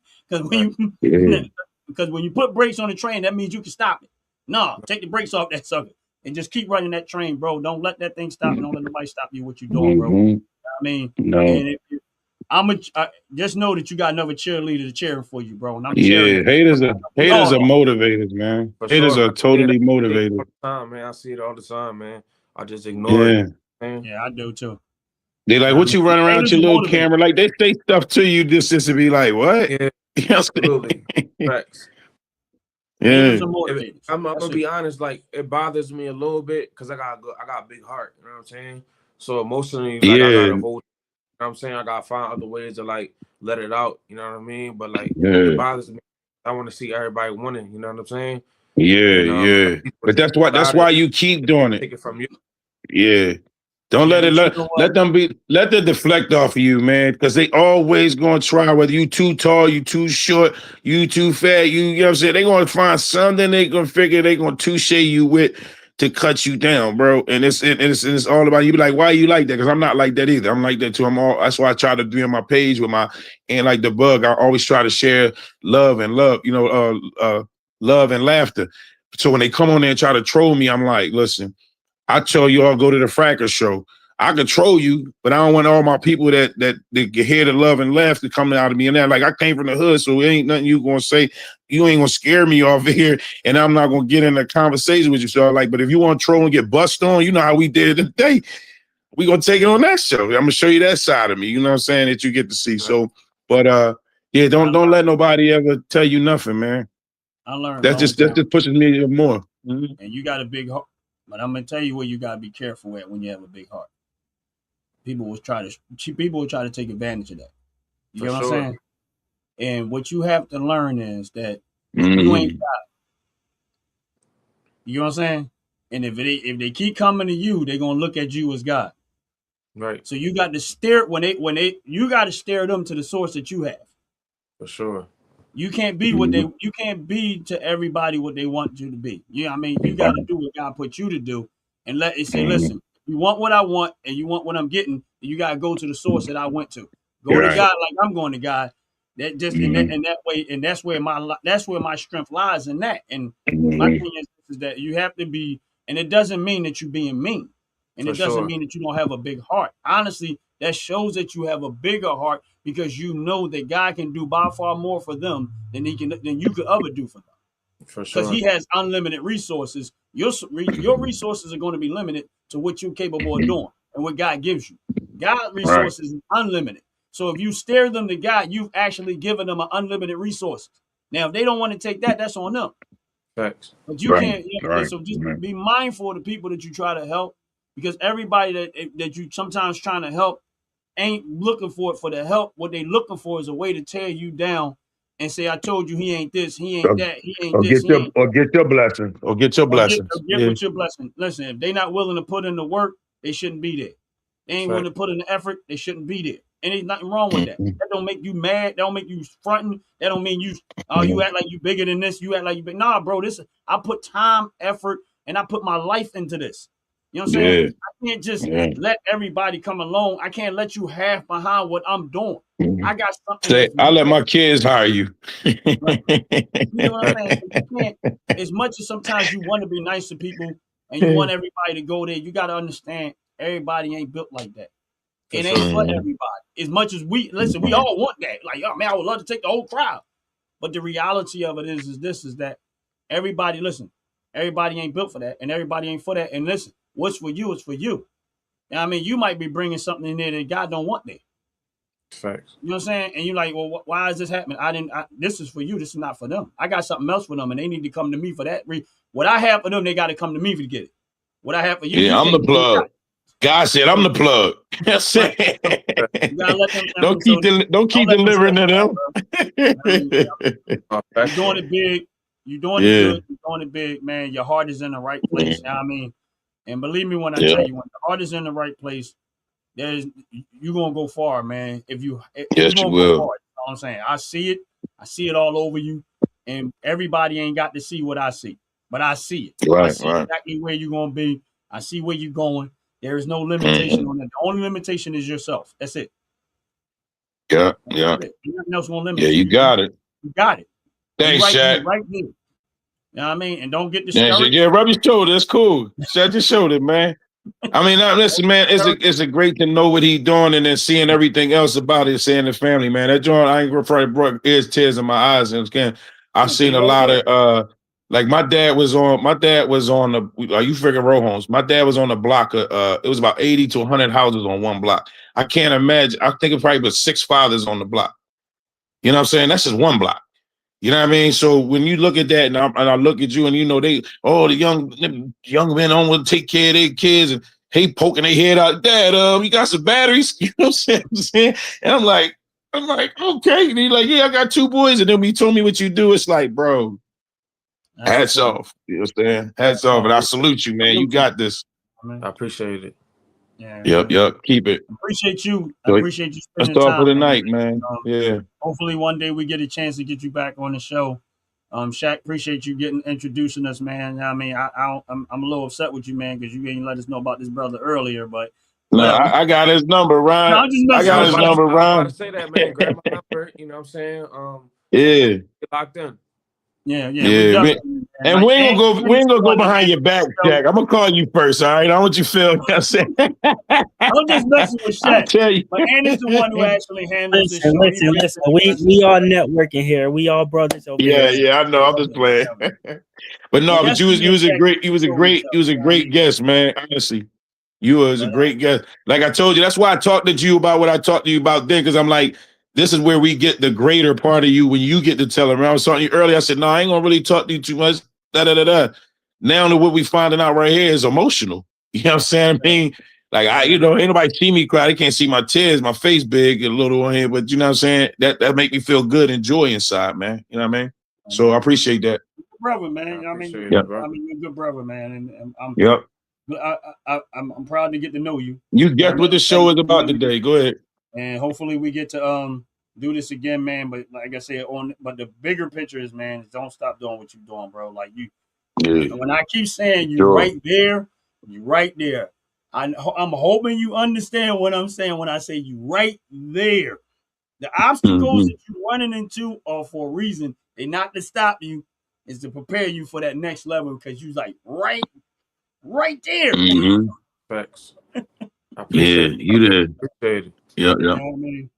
Because when you put brakes on the train, that means you can stop it. No, take the brakes off that sucker and just keep running that train, bro. Don't let that thing stop. Don't let nobody stop you what you're doing, bro. You know what I mean? No. And just know that you got another cheerleader cheering for you, bro. And I'm Yeah, cheering. haters are motivators, man. For Haters sure. are totally I see it all motivated. the time, man. I see it all the time, man. I just ignore Yeah. it. Man. Yeah, I do too. They like, I what mean, you run around with haters your are little motivators. camera? Like, they say stuff to you just to be like, what? Yeah, You know what I'm absolutely. saying? Facts. Haters Yeah. are motivators. I'm That's gonna it. be honest, like it bothers me a little bit because I got a big heart, you know what I'm saying? So emotionally, like I Yeah. gotta hold, you know what I'm saying? I gotta find other ways to like let it out, you know what I mean? But like Yeah. it bothers me. I want to see everybody winning, you know what I'm saying? Yeah. And Yeah. But that's why you keep doing it. take it from you. Yeah. Don't Yeah, let it but you know what? let them deflect off of you, man, because they always gonna try, whether you too tall, you too short, you too fat, you know what I'm saying? They gonna find something they gonna figure they gonna touche you with to cut you down, bro. And it's all about you. Be like, why you like that? Because I'm not like that either. I'm like that too. That's why I try to do on my page with and like the bug. I always try to share love, love and laughter. So when they come on there and try to troll me, I'm like, listen. I tell you all go to the Fracker show. I control you, but I don't want all my people that get hear the love and laugh to come out of me. And that, like, I came from the hood, so it ain't nothing you gonna say. You ain't gonna scare me off here, and I'm not gonna get in a conversation with you. So like, but if you want to troll and get bust on, you know how we did it today. We gonna take it on that show. I'm gonna show you that side of me. You know what I'm saying, that you get to see. So, but yeah, don't let nobody ever tell you nothing, man. I learned That just pushes me more. And you got a big heart. But I'm gonna tell you where you gotta be careful at when you have a big heart. People will try to take advantage of that. You know what I'm saying? And what you have to learn is that you ain't God. You know what I'm saying? And if they keep coming to you, they're gonna look at you as God. Right. So you got to steer you got to steer them to the source that you have. For sure. You can't be you can't be to everybody what they want you to be. You know what I mean? You got to do what God put you to do, and let it say, listen, you want what I want and you want what I'm getting, you got to go to the source that I went to. Go to God like I'm going to God. That just in that way, and that's where my strength lies in that. And my thing is that you have to be, and it doesn't mean that you're being mean, and it doesn't mean that you don't have a big heart. Honestly, that shows that you have a bigger heart, because you know that God can do by far more for them than you could ever do for them. For Because sure. He has unlimited resources. Your resources are going to be limited to what you're capable of doing and what God gives you. God's resources is unlimited. So if you steer them to God, you've actually given them an unlimited resources. Now, if they don't want to take that, that's on them. Facts. But you can't. So just be mindful of the people that you try to help, because everybody that you sometimes trying to help ain't looking for it for the help. What they looking for is a way to tear you down and say, I told you he ain't this, he ain't that, he ain't this, he ain't get your blessings. Or get your blessings. get with your blessing. Listen, if they not willing to put in the work, they shouldn't be there. They ain't willing to put in the effort, they shouldn't be there. And there's nothing wrong with that. That don't make you mad. That don't make you fronting. That don't mean you act like you bigger than this. You act like you big. Nah, bro, I put time, effort, and I put my life into this. You know what I'm saying? I can't just let everybody come along. I can't let you half behind what I'm doing. I got something Say, that's I let my kids hire you. right. You know what I'm saying? So you can't, as much as sometimes you want to be nice to people and you want everybody to go there, you got to understand everybody ain't built like that. It ain't for everybody. As much as we all want that. Like, oh man, I would love to take the whole crowd. But the reality of it is that everybody, listen, everybody ain't built for that, and everybody ain't for that. And listen, what's for you is for you. I mean, you might be bringing something in there that God don't want there. Facts. You know what I'm saying? And you're like, well, why is this happening? This is for you. This is not for them. I got something else for them, and they need to come to me for that. What I have for them, they got to come to me to get it. What I have for you, Yeah, you I'm the can't. plug. God said I'm the plug. That's Right. it. You gotta let them. Don't keep let them delivering to bro. I mean, them. you're doing it big. You're doing it Yeah. good. You're doing it big, man. Your heart is in the right place. You know what I mean? And believe me when I Yeah. tell you, when the heart is in the right place, you're gonna go far, man. If you're Yes, gonna you go will. far. You know what I'm saying? I see it. I see it all over you. And everybody ain't got to see what I see. But I see it. I Right, see right. exactly where you're gonna be. I see where you're going. There is no limitation on it. The only limitation is yourself. That's it. Yeah, That's yeah. it. Nothing else gonna limit Yeah, you got it. You got it. You Thanks, right there, Shaq. right there. You know what I mean? And don't get Thanks, Shaq. discouraged. Yeah, rub your shoulder. That's cool. Shaq your shoulder, man. I mean, listen, man, it's a great to know what he's doing and then seeing everything else about it, seeing the family, man. That joint, I ain't gonna probably brought tears in my eyes. And again, I've seen a lot of like my dad was on the you figure row homes. My dad was on the block of it was about 80 to 100 houses on one block. I can't imagine. I think it probably was 6 fathers on the block. You know what I'm saying? That's just one block. You know what I mean? So when you look at that, and I look at you, and you know the young men don't want to take care of their kids, and hey, poking their head out, Dad, you got some batteries? You know what I'm saying? And I'm like, okay. And he's like, yeah, I got 2 boys, and then when he told me what you do, it's like, bro, hats off. You know what I'm saying? Hats off, and I salute you, man. You got this. I appreciate it. Yeah. Yep. Keep it. Appreciate you. I So appreciate you let's spending talk for time. the night, man. Yeah. Hopefully one day we get a chance to get you back on the show. Shaq, appreciate you introducing us, man. I mean, I'm a little upset with you, man, because you didn't let us know about this brother earlier, but No, whatever. I got his number, Ryan. No, I'm just I messing got with his you. number, I was about Ryan. to say that, man. Grab my number. You know what I'm saying? Yeah. Get locked in. Yeah. And we ain't gonna go behind your back, Jack. I'm gonna call you first, all right? I want you feel. I'm saying. I'm just messing with I'll Shaq. tell you. But Andy's the one who actually handles this show. Listen. We all networking here. We all brothers over here. Yeah, I know. I'm just playing. But no, but you was a great guest, man. Honestly. You was a great guest. Like I told you, that's why I talked to you about what I talked to you about then, because I'm like, this is where we get the greater part of you when you get to tell them. I was talking to you earlier. I said, no, I ain't gonna really talk to you too much. Now what we finding out right here is emotional. You know what I'm saying? I mean, like ain't nobody see me cry. They can't see my tears. My face big and a little on here, but you know what I'm saying? That make me feel good and joy inside, man. You know what I mean? So I appreciate that. Brother, man. I mean, you're a good brother, man, and I'm. Yep. I'm proud to get to know you. You guess what the show is about today. Go ahead. And hopefully we get to do this again, man. But like I said, but the bigger picture is, man, don't stop doing what you're doing, bro. Like when I keep saying you right there, you right there. I'm hoping you understand what I'm saying when I say you right there. The obstacles that you're running into are for a reason. They're not to stop you, is to prepare you for that next level, because you're like right there. Facts. I appreciate it. You did. Appreciate it. Yeah. You know what I mean?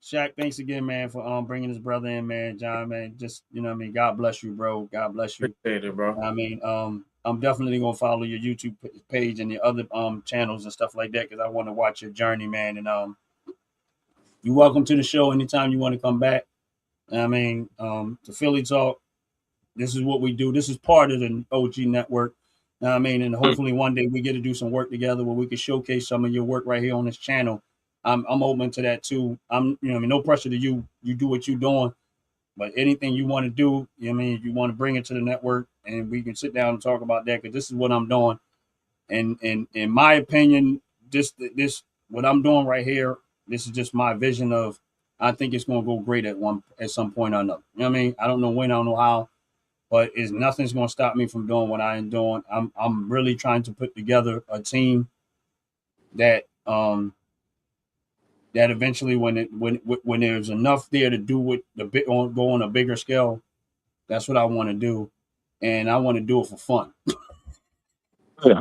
Shaq, thanks again, man, for bringing his brother in, man. John, man, just God bless you, bro. God bless you. Appreciate it, bro. I mean, I'm definitely gonna follow your YouTube page and the other channels and stuff like that, because I want to watch your journey, man. And you're welcome to the show anytime you want to come back. I mean, the Philly Talk. This is what we do. This is part of the OG network. I mean, and hopefully one day we get to do some work together where we can showcase some of your work right here on this channel. I'm open to that too. No pressure to you. You do what you're doing, but anything you want to do, you want to bring it to the network, and we can sit down and talk about that, because this is what I'm doing. And in my opinion, this what I'm doing right here, this is just my vision of. I think it's going to go great at some point or another. You know what I mean? I don't know when, I don't know how. But nothing's going to stop me from doing what I am doing. I'm really trying to put together a team that that eventually, when there's enough there to do with go on a bigger scale, that's what I want to do, and I want to do it for fun.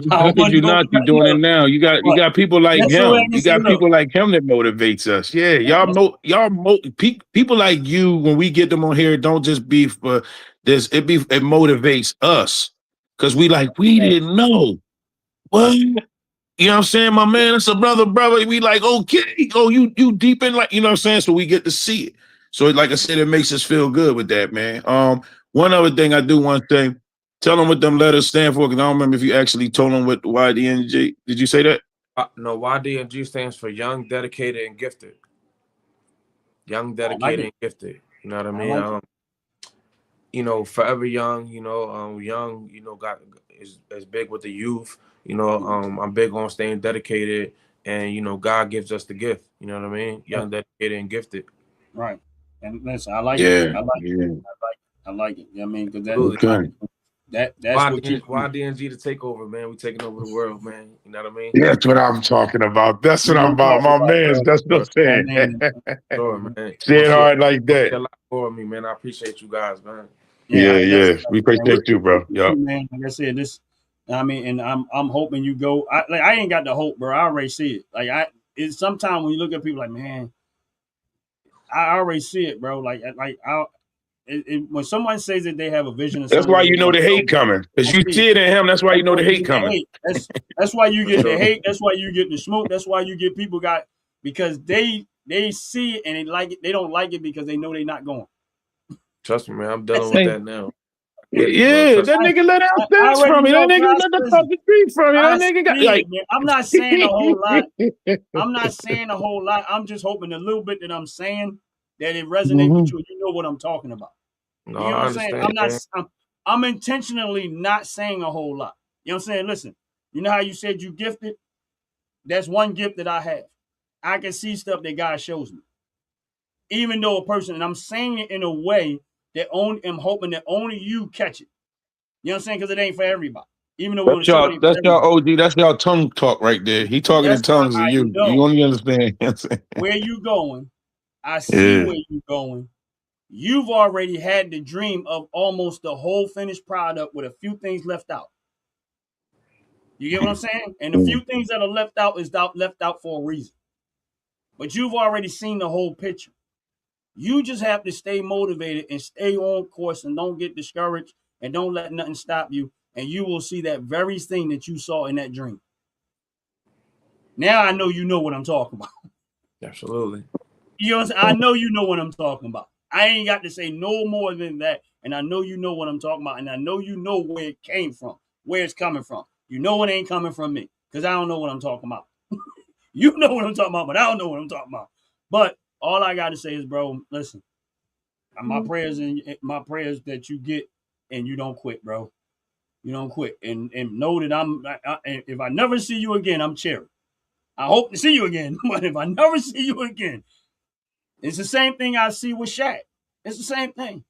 How could you not be doing it now? You got people like him. You got people like him that motivates us. Yeah, people like you. When we get them on here, don't just be for this. It motivates us, because we didn't know what. You know what I'm saying? My man, it's a brother. We like, okay. Oh, you deep in, like, you know what I'm saying? So we get to see it. So like I said, it makes us feel good with that, man. One other thing I do want to say, tell them what them letters stand for, because I don't remember if you actually told them what YDNG. Did you say that? No, YDNG stands for Young, Dedicated, and Gifted. Young, I like dedicated, it. and gifted. You know what I I mean? like it. You know, forever young. You know, young. You know, got is big with the youth. You know, I'm big on staying dedicated, and you know, God gives us the gift. You know what I mean? Right. Young, dedicated, and gifted. Right. And listen, I like it. Yeah. I like it. Yeah. I like it. You know what I mean? Because Absolutely. Okay. that's what keeps me. YDNG to take over, man. We taking over the world, man. You know what I mean? That's what I'm talking about. That's what You know I'm what I'm about. talking My about, man's bro. that's what I'm I saying. mean, Sure, man. Say it hard like See that. a lot for me, man. I appreciate you guys, man. Yeah, that's yeah. We and we appreciate you, bro. appreciate Yeah. you, man. Like I said, this. I mean, and I'm hoping you go. I ain't got the hope, bro. I already see it. It's sometimes when you look at people like, man, I already see it, bro. When someone says that they have a vision of That's something why that they you know want the to hate go, coming. I Because you see it. see it in him. That's why you That's know why the you hate get the coming. hate. That's why you For get the sure. hate. That's why you get the smoke. That's why you get people got because they see it and they like it. They don't like it because they know they're not going. Trust me, man. I'm That's dealing it. with that now. I get it, bro. Yeah, Trust that me. nigga let out I this already from me. That know, bro. nigga let the Listen, fucking street from me. That I nigga got see like it, man. I'm not saying a whole lot. I'm not saying a whole lot. I'm just hoping a little bit that I'm saying that it resonates with Mhm. you and you know what I'm talking about. No, You get what I I'm saying? understand, man. I'm intentionally not saying a whole lot. You know what I'm saying? Listen, you know how you said you gifted? That's one gift that I have. I can see stuff that God shows me. Even though a person, and I'm saying it in a way that only I'm hoping that only you catch it. You know what I'm saying? Because it ain't for everybody. Even though we're gonna show it ain't for That's y'all everybody. OG. That's y'all tongue talk right there. He talking in That's tongues how to I you. You know only understand. where you going. I see Yeah. where you going. You've already had the dream of almost the whole finished product with a few things left out. You get what I'm saying? And the few things that are left out is left out for a reason. But you've already seen the whole picture. You just have to stay motivated and stay on course and don't get discouraged and don't let nothing stop you. And you will see that very thing that you saw in that dream. Now I know you know what I'm talking about. Absolutely. You know what I'm saying? I know you know what I'm talking about. I ain't got to say no more than that. And I know you know what I'm talking about. And I know you know where it came from, where it's coming from. You know it ain't coming from me because I don't know what I'm talking about. You know what I'm talking about, but I don't know what I'm talking about. But all I got to say is, bro, listen, my prayers and my prayers that you get and you don't quit, bro. You don't quit. And know that if I never see you again, I'm cheering. I hope to see you again. But if I never see you again, it's the same thing I see with Shaq. It's the same thing.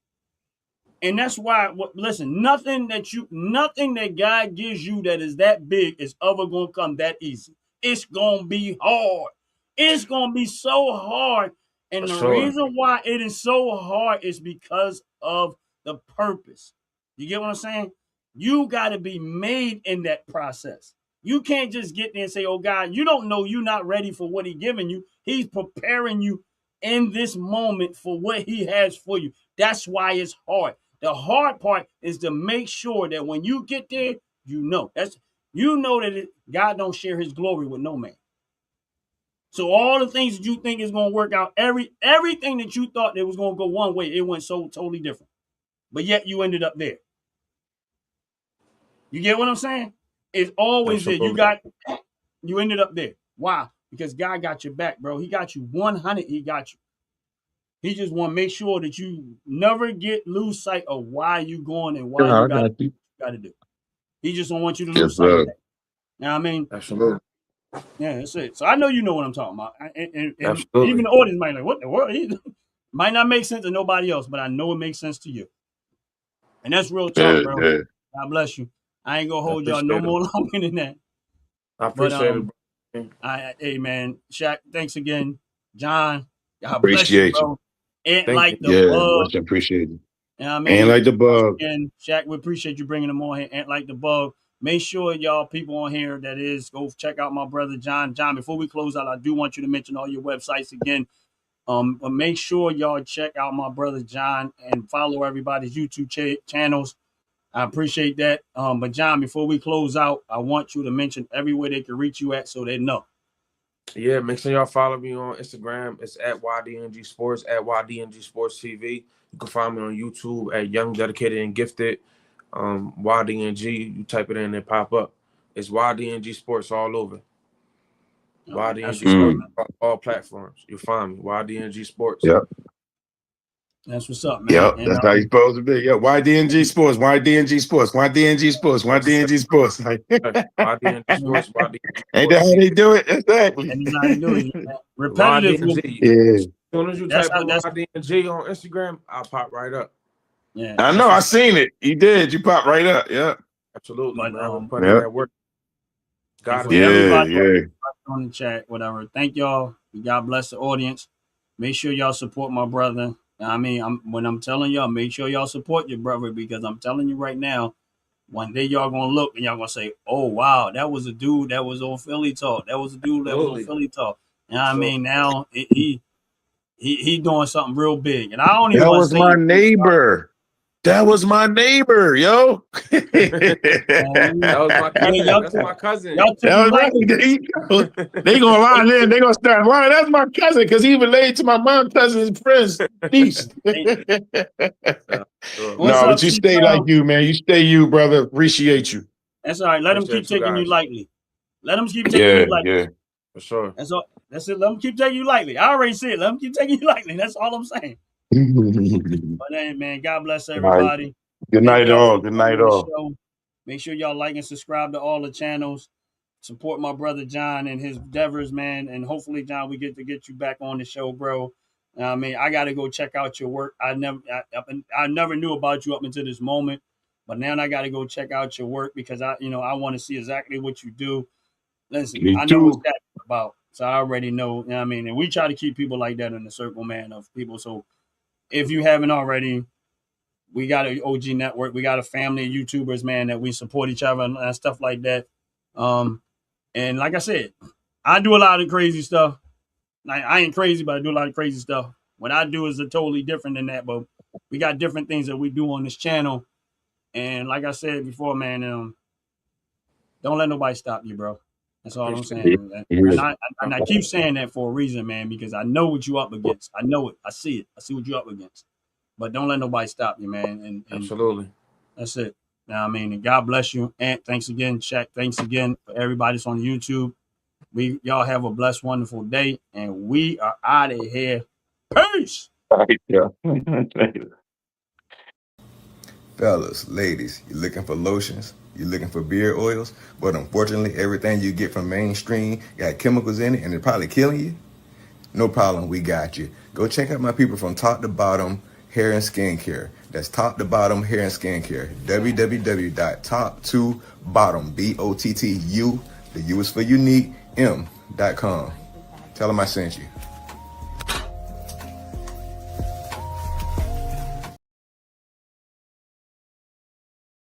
And that's why, listen, nothing that God gives you that is that big is ever going to come that easy. It's going to be hard. It's going to be so hard. For And the sure. reason why it is so hard is because of the purpose. You get what I'm saying? You got to be made in that process. You can't just get there and say, oh, God, you don't know you're not ready for what he's giving you. He's preparing you in this moment for what he has for you. That's why it's hard. The hard part is to make sure that when you get there, that God don't share his glory with no man. So all the things that you think is going to work out, everything that you thought that was going to go one way, it went so totally different. But yet you ended up there. You get what I'm saying? It's always there. Absolutely. You ended up there. Why? Because God got your back, bro. He got you 100. He got you. He just want to make sure that you never lose sight of why you going and why you I got you. got to do. He just don't want you to Yes, lose sight of sir. that. You know what I mean? Absolutely. Yeah, that's it. So I know you know what I'm talking about. And even Absolutely. the audience might like, what the world? Might not make sense to nobody else, but I know it makes sense to you. And that's real talk, Yeah, bro. yeah. God bless you. I ain't gonna I hold y'all appreciate no it. more longer than that. I But appreciate it, bro. hey man, Shaq, thanks again. John, God bless you, Appreciate you. bro. Ain't Thank you. like the Yeah, bug. much appreciated. You know what I Ain't mean? like the Once bug. again, Shaq, we appreciate you bringing them on here. Ain't like the bug. Make sure y'all people on here that is go check out my brother John. John, before we close out, I do want you to mention all your websites again. But make sure y'all check out my brother John and follow everybody's YouTube channels. I appreciate that. But John, before we close out, I want you to mention everywhere they can reach you at so they know. Yeah, make sure y'all follow me on Instagram. It's at YDNG Sports, at YDNG Sports TV. You can find me on YouTube at Young, Dedicated, and Gifted. YDNG, you type it in and it pop up. It's YDNG Sports all over. YDNG Sports, all platforms. You'll find me. YDNG Sports. Yep. That's what's up, man. Yep. And, That's how you're supposed to be. Yeah. YDNG Sports. YDNG Sports. YDNG Sports. YDNG Sports. YDNG Sports. YDNG Ain't that how they do it? Exactly. And you how to do it. Repetitive. YDNG. Yeah. As soon as you type in YDNG on Instagram, I'll pop right up. Yeah. I know. I seen it. You did. You popped right up. Yeah. Absolutely. But, man. I've been putting in that work. God, yeah, everybody yeah. on the chat, whatever. Thank y'all. God bless the audience. Make sure y'all support my brother. I mean, when I'm telling y'all, make sure y'all support your brother, because I'm telling you right now, one day y'all gonna look and y'all gonna say, "Oh wow, that was a dude that was on Philly Talk. That was a dude that was on Philly Talk." You know what I mean? Now he doing something real big, and I don't even That want to was say my neighbor. That was my neighbor, yo. That was my cousin. Yeah, That's my cousin. Y'all took him lightly. They gonna line in. They gonna start lying. That's my cousin, because he related to my mom cousin's friend's niece. What's No, up, but you stay C-Town? like you, man. You stay you, brother. Appreciate you. That's all right. Let them keep Appreciate you taking you guys. lightly. Let them keep taking you lightly. Yeah. For sure. That's all. That's it. Let them keep taking you lightly. I already said, let them keep taking you lightly. That's all I'm saying. But hey, man, God bless everybody. Good night, all. Good night, all. Show. Make sure y'all like and subscribe to all the channels. Support my brother John and his endeavors, man. And hopefully, John, we get you back on the show, bro. I mean, I got to go check out your work. I never knew about you up until this moment, but now I got to go check out your work, because I want to see exactly what you do. Listen, I know what that's about, so I already know. You know what I mean? And we try to keep people like that in the circle, man, of people. So if you haven't already, we got an OG network. We got a family of YouTubers, man, that we support each other and stuff like that. And like I said, I do a lot of crazy stuff. Like, I ain't crazy, but I do a lot of crazy stuff. What I do is totally different than that, but we got different things that we do on this channel. And like I said before, man, don't let nobody stop you, bro. That's all I'm saying. And I keep saying that for a reason, man, because I know what you up against. I know it. I see it. I see what you up against. But don't let nobody stop you, man. And absolutely. That's it. Now, I mean, and God bless you. Ant, thanks again. Shaq, thanks again for everybody that's on YouTube. Y'all have a blessed, wonderful day, and we are out of here. Peace. Fellas, ladies, you looking for lotions? You looking for beard oils? But unfortunately, everything you get from mainstream got chemicals in it and it's probably killing you? No problem, we got you. Go check out my people from Top to Bottom Hair and Skincare. That's Top to Bottom Hair and Skincare. www.top2bottom, BOTTU, the U is for unique, M.com. Tell them I sent you.